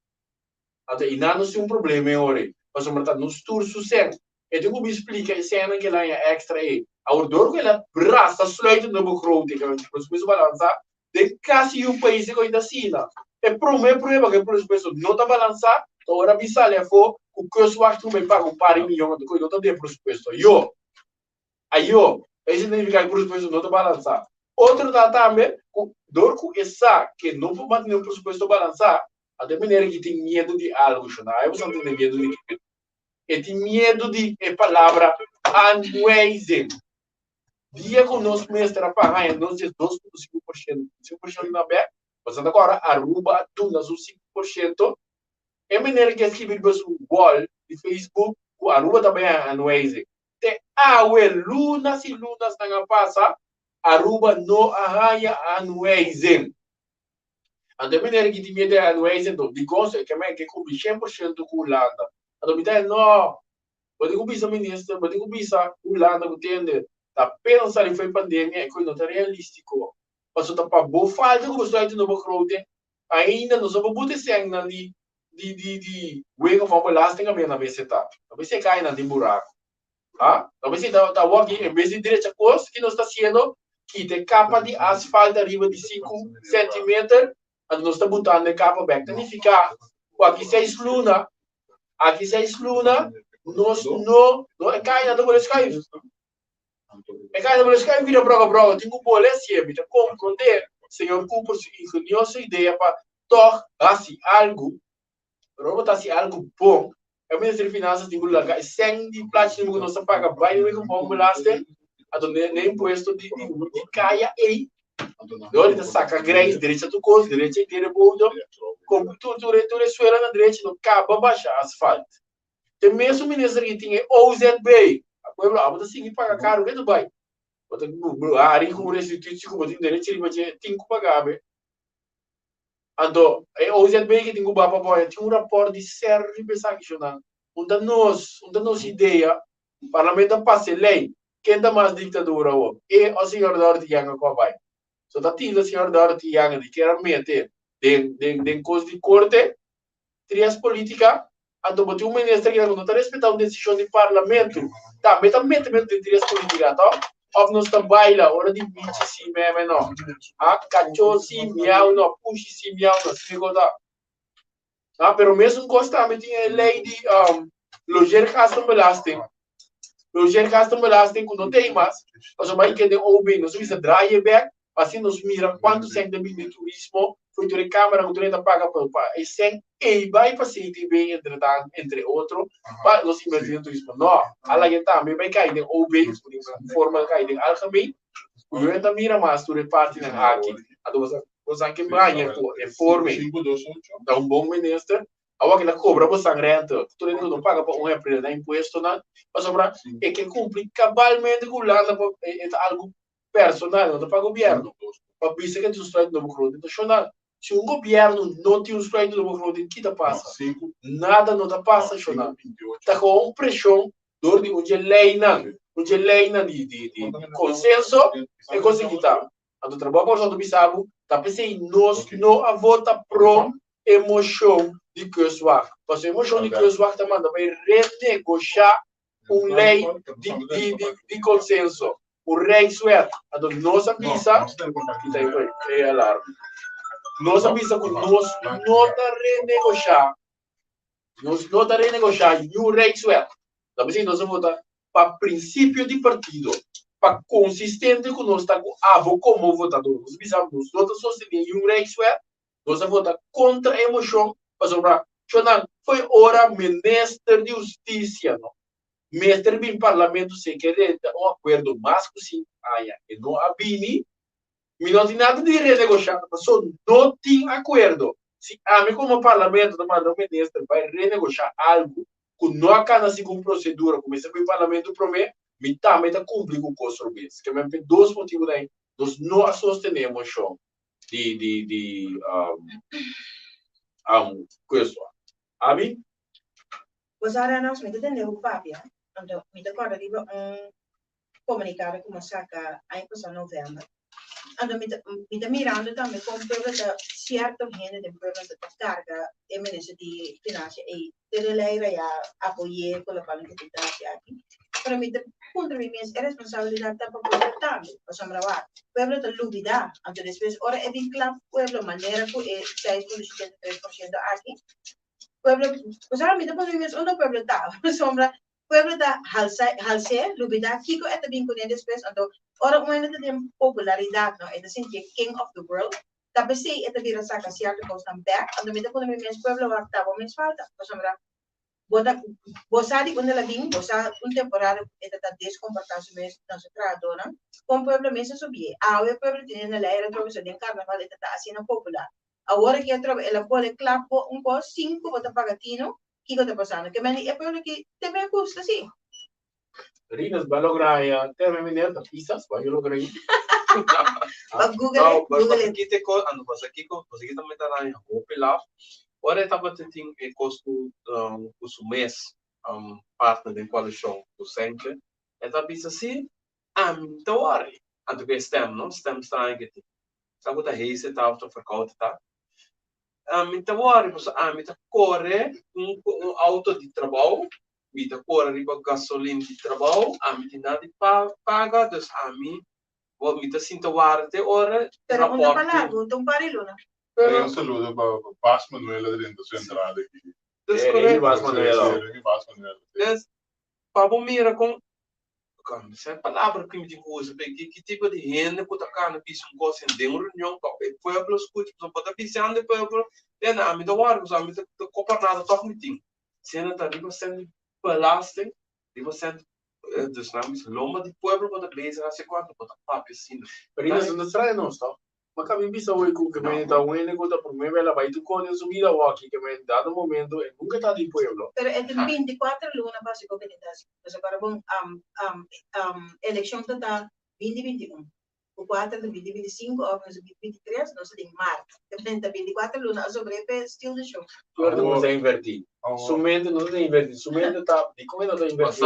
Até e não é um problema agora. Mas o mercado nos tour sucesso. Então, me explica a cena que lá é extra aí. A ordem que ela braça sluit no begroting, que é o balançar, de quase um país que ainda assina. É problema que as pessoas não estão balançar, então agora me sale for o que eu acho que me paga um par de milhões de coisas, não tem presupuesto. Isso significa que as pessoas não estão balançar. Outro também, dorco essa que não pode manter o presupuesto balançar, até maneira que tem medo de algo, não é? Você não tem medo de e tem medo de palavra unwasing. Dia com nós mestre a pagar, nós de 2,5%. 5% na BEC, mas agora Aruba, Tunas, o 5%. É maneira que escrever no wall de Facebook, o Aruba também é unwasing. Lunas e lunas não passa, Aruba não arranha unwasing. A maneira que tem medo de unwasing, de coisa que cobre 100% com Holanda. A dominar não, pode cobrir ministro, pode cobrir Holanda, entende? Apenas ali foi pandemia, e coisa não realístico. Passou para boa falta que você de novo crowd. Ainda não soube botar sangue ali de wing of belasting a na vez tá. Talvez você cai na de buraco. Ah? Talvez você tá walking em vez de direita coisa que não está sendo que tem capa de asfalto arriba de 5 centímetros, a não está botando a capa back. Significa aqui 6 luna, nós não cai na double sky. E cai na double sky vira broga, tem um bolé sempre, tá compreender? Senhor Cooper, ingeniosa ideia para toch assim algo, para assim algo bom. O Ministério de Finanças tem que largar sem de plástico que não se paga, vai no bom belaste, a nem imposto de caia aí. Dole saca grãos, direita do costo, direita inteira boldo, como tudo suela na direita, não acaba baixar asfalto. Tem mesmo o Ministério que tinha OZB, a Pueblo, a botar assim que paga caro, que tu vai? Botar a área como restituir, como tem direito, ele vai ter que pagar, bem. Então, o OZB que tem que pagar para tinha um rapport de sério de pensar que não. Onde nós ideia, o parlamento passa lei, quem dá mais ditadura e o senhor da ordem que com a vai. So dat o senhor da ordem que quer meter de coisa de corte, trias política, então botou um ministro que não está respeitando a decisão do parlamento, tá, metamente de trias política, tá? Of nós está baila, hora de bicho sim mesmo não, cachorro sim miau não, puxa sim miau não, se me tá. Ah, pero mesmo gostava tinha lei de loger custom belasting. Loger custom belasting quando não tem mais, mas vai que de OB, nós vamos draai back, assim nós mira quanto sem de turismo, foi de câmera, o direito paga para e sem e vai facilitar bem entre outros, para nós investir em turismo. Não, ela que também vai cair de OB, forma cair de algemeen, o direito mira mais tu reparte na aqui. Você que banha informe, dá bom ministro, a que cobra você sangrento, tu não paga para empresa, dá imposto não, mas sobra é que cumpre cabalmente com lana é algo personal, não para o governo, para isso que tu está no governo nacional. Se um governo não tem um strike no governo, o que está passando? Nada não está passando, está com pressão do de uma lei de consenso e conseguir tá. A do trabalho por do bisabo, tá pensei nós não a volta pro emoção de Keuswak. Mas a emoção de Keuswak tá manda para renegociar lei de consenso. O rei sueco, a do nossa visa, que tem é alarme. Nossa visa com nós não tá renegociar. Nós não tá renegociar e o rei sueco. Tá pensei nós vamos votar para princípio de partido. Para consistente com nós está como votador. Nós precisamos nós sostener um rei sueco. Nós vamos votar contra a emoção. Mas foi hora ministro de justiça, não? Mestre do parlamento se quer um acordo mais que sim, e não a bini, não tem nada de renegociar, mas só não tem acordo. Se a mim como parlamento não manda o ministro vai renegociar algo que não acaba segundo procedura, como esse parlamento promete, me também está cumprindo com o custo disso. Que me tem dois motivos daí, nós não sostenemos o de coisa. Abi? Você era nós me entendeu o papo, então me decorda de comunicar com a saca aí para novembro. Então me mirando também como para certo gente de para essa carga e ministro de finanças e de lei já apoiar com a parlamentaria aqui. Para mim contra mim é responsabilidade para proteger o samrawat. Pueblo de lubida, antes después ora é vinclar pueblo maneira que é 6,73% aqui. Pueblo, pues ahora mismo podemos uno pueblo ta, sombra pueblo ta halse lubida kiko eta vincula después então ora uma ainda tem popularidade não é assim que king of the world tapi se eta vira saca certo costa back então mesmo quando mesmo pueblo va ta vamos falta sombra bota bosadi quando ela vem bosa temporada eta ta descomportar-se mesmo não se trata não com pueblo mesmo subir o pueblo tem na era troca de carnaval eta ta assim popular. Agora que ela pode clapo um pouco 5 para pagatino, que está passando? Que é pelo que também custa sim. Rinas balograia, tem menina pisas, vai lograr. Google, Google. Aqui tem coisa, ando passa aqui com, você que também tá lá em Opel. Ora estava tentando o custo mês, parte da coalição do centro. Esta pisa assim, Te worry. Anto que stem, não? Stem estranho que tem. Sabe que tá reise, tá, tá verkauft, tá? Te worry, mas te corre auto de trabalho, me te corre riba gasolina de trabalho, te nada de paga, dus vou me te sinto worry, te ora, Pero un palago, un pariluna. Um saludo para o Bas Manuela dentro da sua entrada aqui. Dus Ele corre, Bas Manuela. Bas Manuela. dus, para mira com essa palavra que me diz coisa, que tipo de gente que está cá no piso um gosto de uma reunião, o povo escuta, não pode pisar no povo, e na me dá hora, os amigos da copa toch niet ding. Sendo dat die sendo belasting, die sendo dus namens loma de povo para bezig als ik wat para papi assim. Pero isso não trai não, tá? Mas cabe bisa hoje com que me tá um negócio para mim ela vai tu com isso vida o aqui que me dado momento nunca está de pueblo. Pero es el 24 luna básico que necesitas. Entonces, para un elección total 2021. O 4 de 2025 ou 2023, nós temos março. Depende da 24 luna, sobre o estilo de show. Agora não é invertir. Somente não é invertir. Somente tá, de como não tá invertir.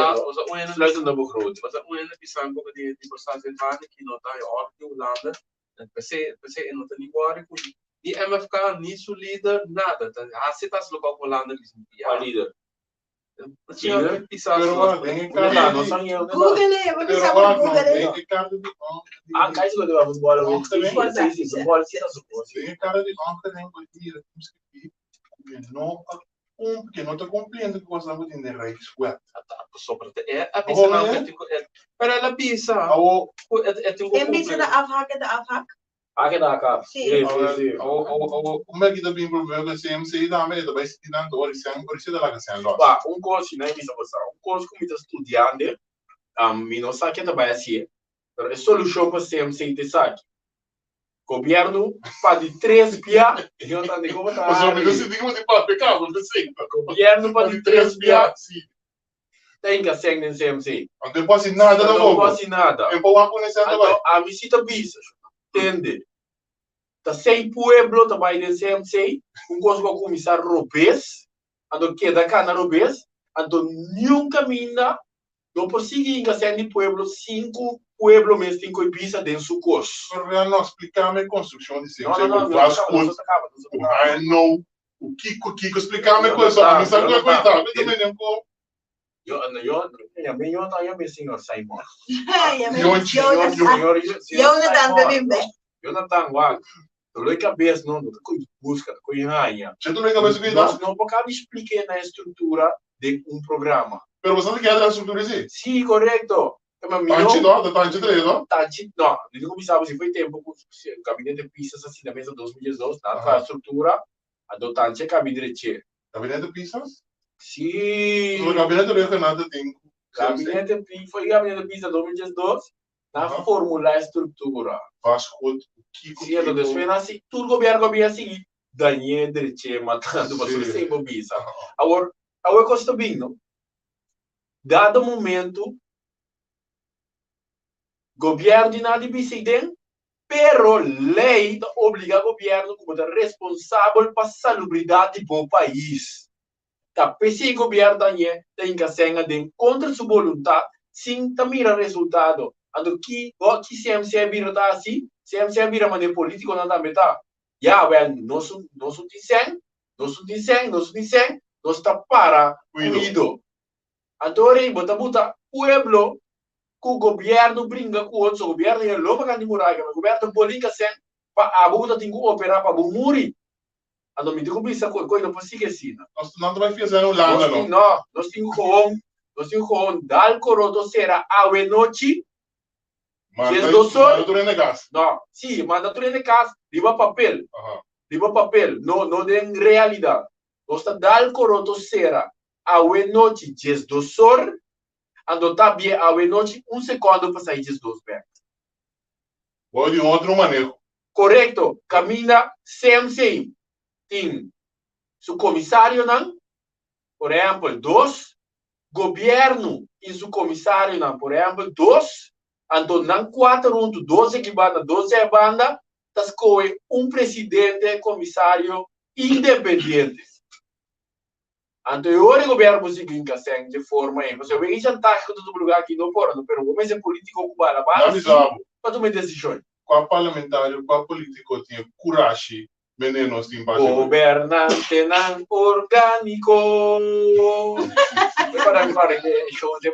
Sluit een begroting. Was dat een pisang ko die percentage van die nota je ordem landen. PC en nota niet waar die MFK niet zo leader nada. Als het als lokaal voor landen is niet Qual líder? Leader? Pisang. Não são eu. Google, eu vou pensar Pero por Google. tem cara de Ah, cai isso que eu vou embora. Vou sim, embora se não suporte. tem cara de anca nem com tira, que não tá compreendendo que você não tem de raiz web. Sobre a pisa não é para ela pisa. En vez da afhak. Ah, que dá cá. Sim. Como é que tá bem problema que CMC também, vai se tirar do ori, sem por isso da lá sem loss. Pá, curso, né, missa você. Curso que me está estudando, me não sabe que trabalha assim. Pero a solução para CMC te sabe. Governo para de 3 pia, eu não tenho como tá. Mas eu não sei como de papel, cabo, não sei. Governo para de 3 pia. Tem que ser no CMC. Não tem quase nada da Não boca. pode nada. Eu vou conhecer agora. A visita bisa, entende? Tá sem pueblo também no CMC, coisa para começar Robes, ando queda cá na Robes, ando nunca mina, não consigo engajar no pueblo 5 pueblo mesmo 5 bisa dentro do curso. Pero não explicar a construção de CMC, Não, não, o Kiko explicar a coisa, não sabe o que é coitado, eu também não vou. Eu me senhor Simon. Jonathan Wag. Doloi cabeça não busca, coi rainha. Você também cabeça cuidado. Não porque expliquei na estrutura de programa. Pero você não quer a estrutura assim? Sim, correto. Tanti não, tanti três, não? Tanti, não. Não começava se foi tempo com o gabinete de pistas assim na mesa 2012, na estrutura, adotante é gabinete. Gabinete de pistas? Sim. O gabinete de Renato tem. Gabinete foi gabinete de pistas 2012, na formular a estrutura. Vasco, Kiko. Sim, então foi assim, tudo governo assim, Daniel Dreche matando você sem bobisa. Agora costa bem, não? Dado momento, governo de nada decide, pero lei obriga o governo como responsável para a salubridade do país. Tá, se o governo tem que ser de contra sua vontade, sem mira resultado. Ando que CMC vira tá assim, CMC vira maneira política não também tá. Já, well, nós está para cuido. Adore, bota pueblo, que o governo brinca com outro governo, e logo para cantar muralha, o governo política sem para a boca tem que operar para muri. Ando me digo bisa coisa não pode assim. Nós não vai fazer lá não. Não, nós temos com dal coroto será a noite. Mandatura de gás. Não, sim, mandatura de gás, liba papel. Liba papel, não tem realidade. Nós dal coroto será a noite 10 dosor, ando tá bem a noite segundo para sair 10 dos bem. Ou de outro maneiro. Correto, caminha CMC. Tem su comissário não, por exemplo, 2, governo e su comissário não, por exemplo, 2, então não 4 junto, 12 que banda, 12 banda, tá escolhe presidente, comissário independente. Anteriore governo musica sem de forma aí. Você vê que já tá com todo lugar aqui no fora, pero como esse político cubano, para tomar decisão. Qual parlamentário, qual político tinha coragem veneno assim para Governante não orgânico. Para show de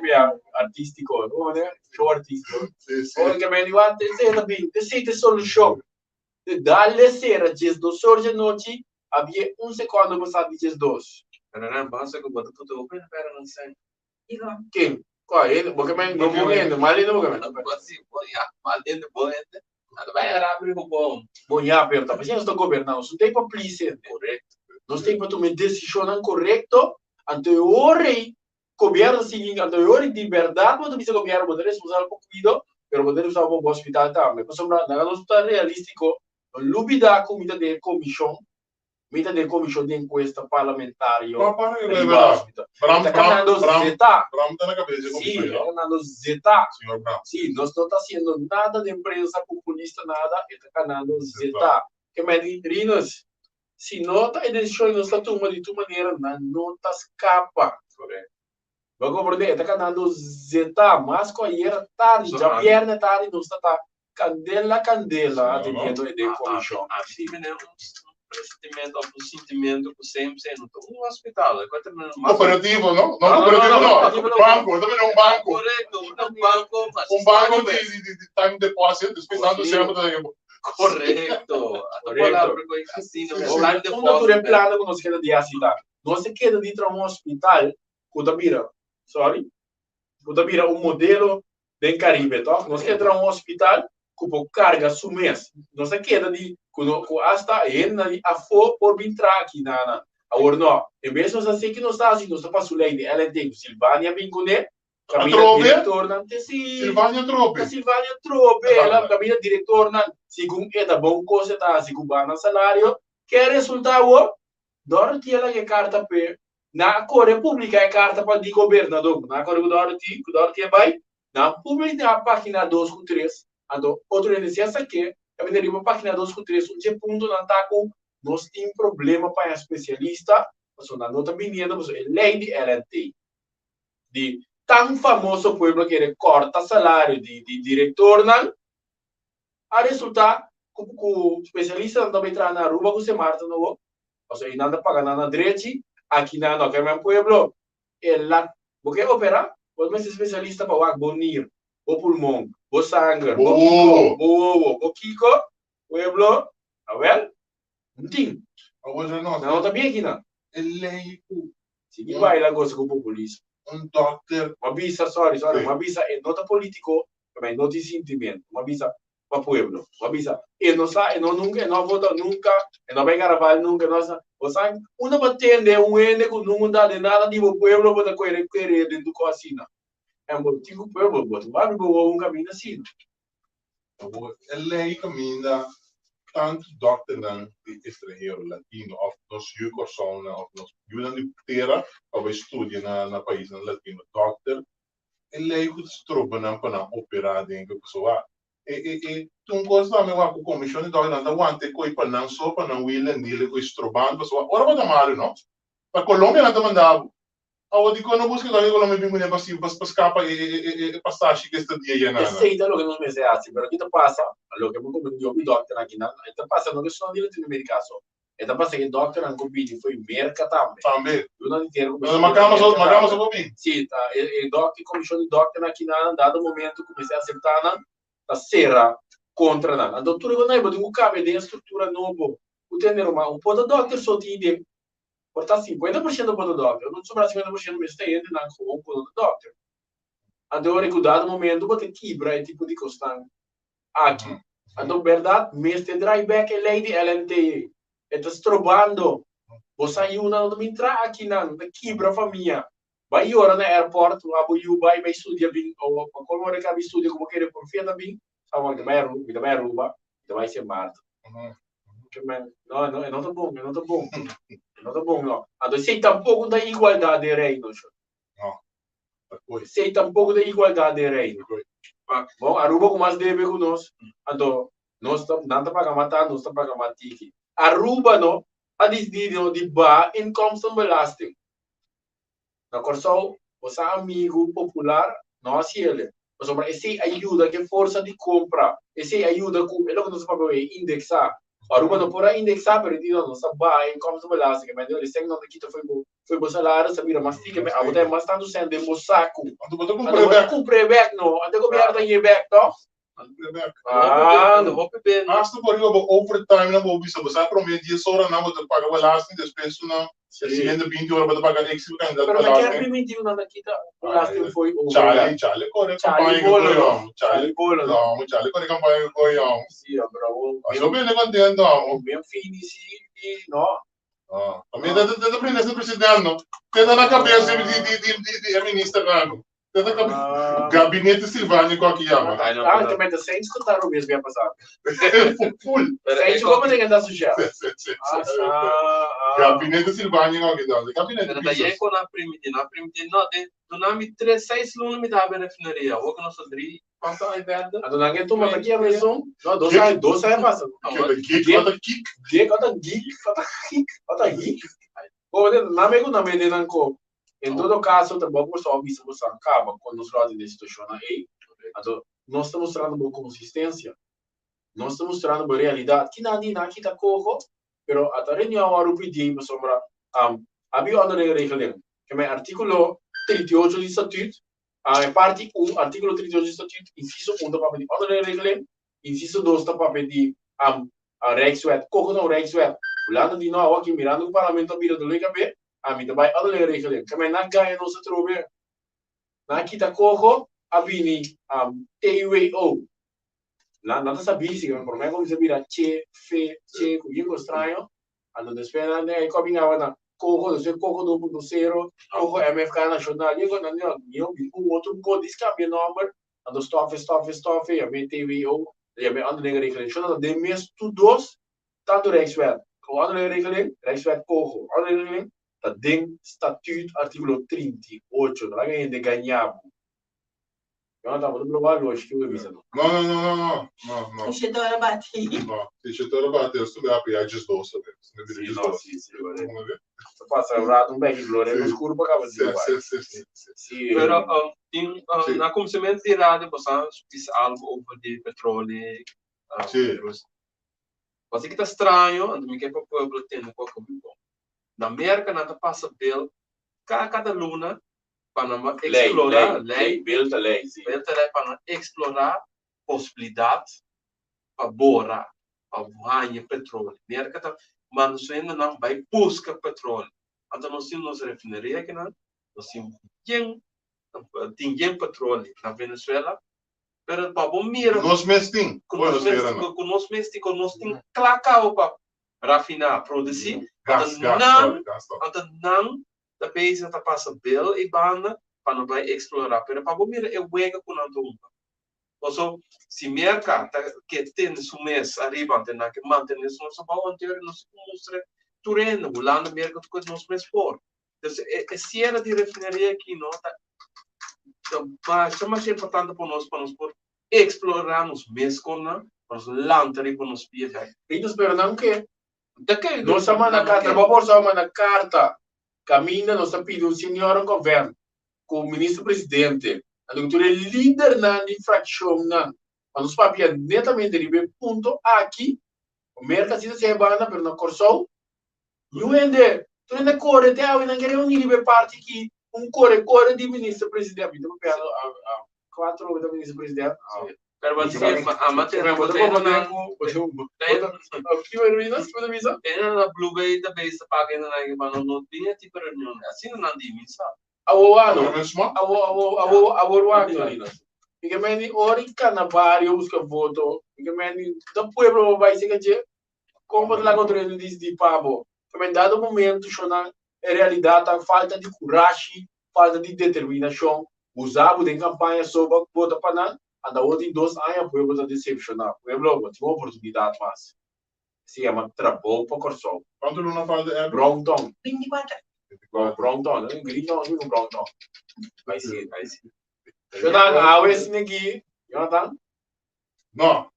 artístico, não é? Show artístico. Porque me digo antes de solução. Dalle sera, dias 2 horas de noite, havia segundo passado dias 2. Não, basta que eu boto tudo open, pera, não sei. Quem? Qual é ele? Porque me não morrendo, mas ele não morrendo. Não consigo, mal dentro do banho, não vai abrir o bom. Bom, já pergunta, mas nós estamos governando, não tem para polícia, correto? Nós temos para tomar decisão correta, anterior governo seguinte, anterior de verdade, mas também governo poder responsável por cuidar, pero poder usar o hospital também. Mas sobre na hospital realístico, lubida a comida de comissão de encuesta parlamentaria. Bram está na cabeça de Sim, Zeta. Sim, nós não está fazendo nada de imprensa populista, nada, está ganhando Zeta. Que me diz, se nota e deixou nós está tomando de tua maneira, não está escapa. Correto. Vai compreender, está ganhando Zeta, mas com a era tarde, já viernes tarde, nós está candela, atendendo de comissão. Pressentimento ou sentimento que sempre no hospital. Cooperativo, não? Não cooperativo, não. Banco, também não banco. Correto, um banco. Banco de time deposit, dispensando sempre. Correto. Assim, não natura plano que nós queda de acidar. Nós se queda de um hospital, Cutabira, modelo do Caribe, tá? Nós queda um hospital com carga mês. Nós se queda de hasta a for por entrar aqui na agora não em vez de nós assim que nós está assim nós para lei de ela tem Silvânia Vincuné caminha diretor não tem Silvânia Trobe ela caminha diretor não segundo é da bom coisa tá assim cubana salário que resulta o dorti ela que carta pe na república é carta para de governador na dorti vai na pública a página 2 com 3 ando outro licença que eu venderia uma página 2 com 3, de ponto não está com, nós temos problema para especialista, mas não está menina, mas é lei de LNT. De tão famoso pueblo que ele corta salário de diretor, não, a resultar, o especialista não vai entrar na rua com você Marta, não, mas aí não paga na direita, aqui não, que é meu pueblo, é lá, porque opera, pode ser especialista para o bonir, o pulmão, o sangue, o Kiko, pueblo, a ver, não tem. Não, também aqui não. Ele é se vai lá gosta com o populismo. Doctor. Uma visa, uma visa é nota político, também não tem sentimento. Uma visa para o pueblo, uma visa. E não sai, não nunca, não vota nunca, não vai gravar nunca, nossa. Você uma batende ende que não dá de nada de o pueblo para querer dentro do cocina. É um tipo de pueblo, vai um caminho assim. Ele caminha tanto doctor de estrangeiro latino, ou nos jukoszonen, ou nos judan de terra, ou estudia na país latino, doctor. Ele é o para operar dentro do pessoal. Tu gosta de uma comissão de doctor, não aguenta coi para não só para não ir nele com estrobando pessoal. Ora vai dar não? Para Colômbia não mandava. Ao dico não busca da Colômbia bem muito para escapar e passar que este dia já nada. Sei da lo que não me sei assim, mas aqui tá passa, lo que muito eu vi doctor aqui na, tá passa no que são de Latinoamérica só. Tá passa que doctor não compete foi merca também. Também. Eu não entendo. Mas marcamos o bem. Sim, tá. E doctor comissão de doctor aqui na dado momento comecei a aceitar na serra contra na. A doutora não é muito cabe de estrutura novo. O ter uma pouco doctor só tinha portar 50% do doctor, não sobra 50% mesmo está indo na com o doctor. Agora, em dado momento, você quebra esse tipo de constante. Aqui. Então, verdade, mesmo tem drawback é lei de LNT. Está estrobando. Você ajuda a entrar aqui na quebra a família. Vai ora no aeroporto, vai estudar bem, ou como é que vai estudar como querer por fia também, sabe que vai roubar, vai ser morto. Não tá bom, não tá bom. Não tá bom, não. Então, sei tampouco da igualdade de reino. Não. Sei tampouco da igualdade de reino. Bom, Aruba com mais deve com nós. Então, nós não tá pagando matar, nós tá pagando matar. Aruba, não, a desdito de bar inkomstenbelasting. Na Corsol, você amigo popular, não é ele. Mas esse ajuda que força de compra, esse ajuda com, é o que nós vamos indexar. Aruba não pode indexar, pero então não sabe como se vai que mas eles têm não aqui foi o salário, sabia, mas fica, a botar mais tanto sendo de saco. Ando comprei back não, ando governo tem back não. Não vou beber. Hasta por eu overtime na bobi, se você promete 10 horas na botar pagar belasting, depois na seguinte 20 horas para pagar extra candidato Pero mas quer belasting. primitivo nada aqui tá. Belasting foi o Charlie, corre campanha com eu. Charlie Bolo, não. Não, Charlie corre campanha com eu. Sim, bravo. Mas eu bem contento, não. Bem finish e não. Ah, a minha da presidente presidente não. Tem na cabeça de ministro não. Tem na cabeça. Gabinete Silvani qual que chama? Ah, também tá sem escutar o mesmo ia passar. Full. Sem como tem que andar sujar. Gabinete Silvani qual que dá? Gabinete. Pero daí quando na primiti não tem, do nome 3-6 lunes me dá beneficaria. O que nós fazemos, quanto é verdade? A dona que toma aqui a versão, não, dois sai passa. Geek. Pode, na mego na mede nan ko. Em todo caso, também por só avisa você acaba quando nos roda de situação aí. Então, nós estamos mostrando boa consistência. Nós estamos mostrando boa realidade. Que nada aqui tá corro, pero até reunião a pedir para sombra havia uma regra que é artículo 38 do estatuto, parte 1, artículo 38 do estatuto, inciso 1 da papel de outra regra, inciso 2 da papel de a Rexwet, corro não Rexwet. Olhando de novo aqui mirando o parlamento vira do LKB, a mim também a regra que é na ganha não se trove. Na kita corro a vini TUAO. Lá nada sabia se por mim como se vira che com isso estranho. Ando despena né combinava na corro 2.0, corro MFK nacional, e agora não um outro código que é número, ando stop, a mim TUAO, e a mim ando regra que não de mês todos tanto Rexwet. O ano regra Rexwet corro, ano regra tá dentro estatuto artículo 38, lá que de ganhava. Eu não estava no global hoje que eu vi isso. Não. Deixa eu bater. Não, deixa eu bater, eu estou a piar de doce, Sim. Você passa o rato bem de glória, no escuro para cá. Sim. Pero na começamento de rádio, você diz algo de petróleo. Sim. Mas que tá estranho, ando me quer para o povo tendo qualquer bom. Na América nada passa pelo cada luna para explorar lei para explorar possibilidades para borar, para ganhar petróleo. A América tá mas ainda não vai buscar petróleo. Então nós temos refinaria que nós temos petróleo na Venezuela. Pero para bom mira. Nós mesmo nós temos clacau para rafinar, produzir. Gas. Então não da base está passa bel e banda para não vai explorar. Pero para bom mira é wega com a tumba. Então se mercado que tem no mês arriba tem que manter isso não se vai manter não se mostra terreno lá na mercado que nós mês por. Então é se era de refinaria aqui não tá mas é mais importante para nós por explorarmos mês com nós lançar e para nos viajar. E nós esperamos que nós estamos na carta, vamos na carta, caminha, nós estamos pedindo um senhor ao governo, com o ministro-presidente, a doutora líder na infração, nós papia netamente de ponto aqui, o mercado se rebana, mas na Corsol, tu ainda corre, até a querer unir parte aqui, corre de ministro-presidente, então pelo a 4 horas do ministro-presidente. Pero vai ser a matéria na Blue Bay da base pagando na que mano não tinha tipo reunião assim não andi missa porque meni ori canavário busca voto porque meni do pueblo vai ser que como lá contra ele diz de pavo também dado momento chona é realidade a falta de coragem falta de determinação usado em campanha sobre voto para nada anda outro 2 anos o pueblo está decepcionado o pueblo tinha oportunidade mas se chama trabalho para Corsol. Quanto não falta é Brompton. 24. Brompton, não gringo não Brompton. Vai ser. Jonathan, a West aqui, Jonathan? Não,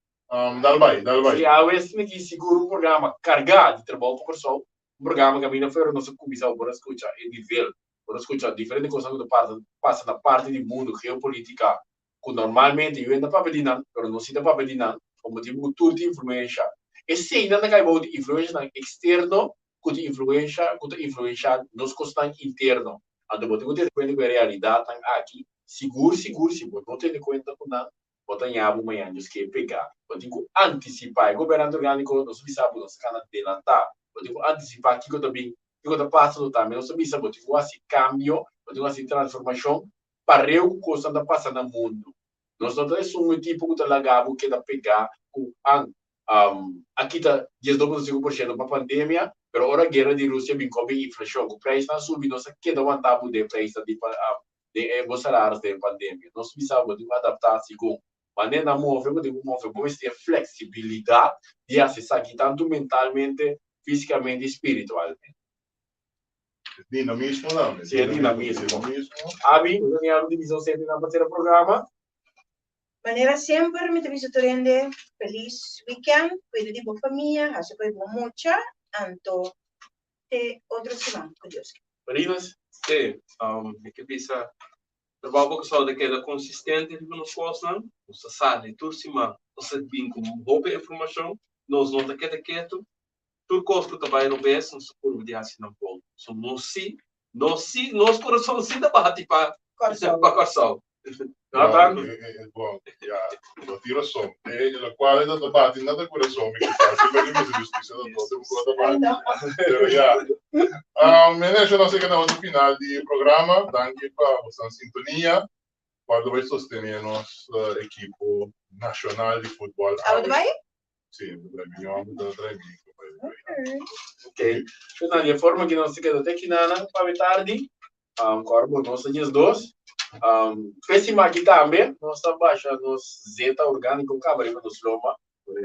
Dalbai. Se a West aqui segura um programa carregado de trabalho para Corsol, um programa que a minha foi nossa comissão para escutar em nível, quando escuta diferente coisas que passa na parte do mundo geopolítica, que normalmente eu ainda para pedir não, mas não se dá para pedir não, como tipo tudo de influência. E se ainda não cai muito de influência externo, que influência nos costas interno. Então, você tem que ter conta com a realidade aqui, seguro, se não tem conta com nada, você tem algo amanhã que pegar. Você tem que antecipar. O governo orgânico, não sabe, não se canal delatar. Você tem que antecipar que também que está passando também, não sabe, você tem que fazer cambio, você tem que fazer transformação para o que está passando no mundo. Nós não temos um tipo que está lagado que está pegar aqui está 10,5% para a pandemia, pero agora a guerra de Rússia vem com a inflação, o preço está subindo, nós queda um tabu de preço de salários da pandemia. Nós precisamos de adaptar-se com maneira móvel, vamos ter flexibilidade de acessar aqui tanto mentalmente, fisicamente e espiritualmente. Dinamismo, não. Sim, é dinamismo. Abi, não tem alguma divisão sempre na parceira programa? Maneira sempre, me visitando feliz weekend, cuida de boa família, acho que é bom mucha, anto te outro semana, com Deus. Marinas? Sim, que pensa, trabalho que só daquela consistente que nos possam, você sabe, tudo semana, você vem com boa informação, nós não está quieto, tudo coisa que trabalha no BS, não se curva de assim não pode. So, nós coração sim da bate para coração. Bom, lo tiro som. La quale da bati nada coração, me que faz, mas não me justiça da todo, pero ya. Menezes, nós chegamos ao final do programa, danke para vossa sintonia, para vai sostener nossa equipe nacional de futebol. Aonde vai? Sim, do Grêmio, do Grêmio. Ok. Então, de forma que nós ficamos até aqui na tarde, corpo, nós temos dois. Péssima aqui também, nós estamos baixando nos zeta orgânico, cabrima nos loma,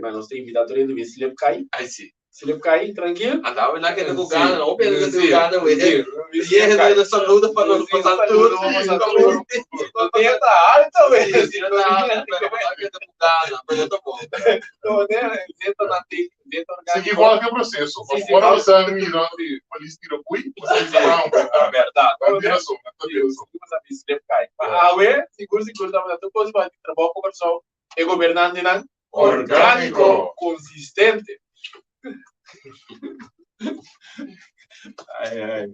mas nós temos invitado ele de se cai. Aí sim. Se cai, tranquilo. Andava naquele lugar, não pelo que lugar, não é? E ele saluda para nós passar tudo. Não tem essa área também. Seguir volta que é processo. Agora você vai me dar de polícia ruim, você está É verdade. direção. Seguro, estamos na tua posição de trabalho com o pessoal e governante Orgânico. consistente. Ai.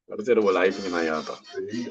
Agora você não vai lá e põe na yata. Sim,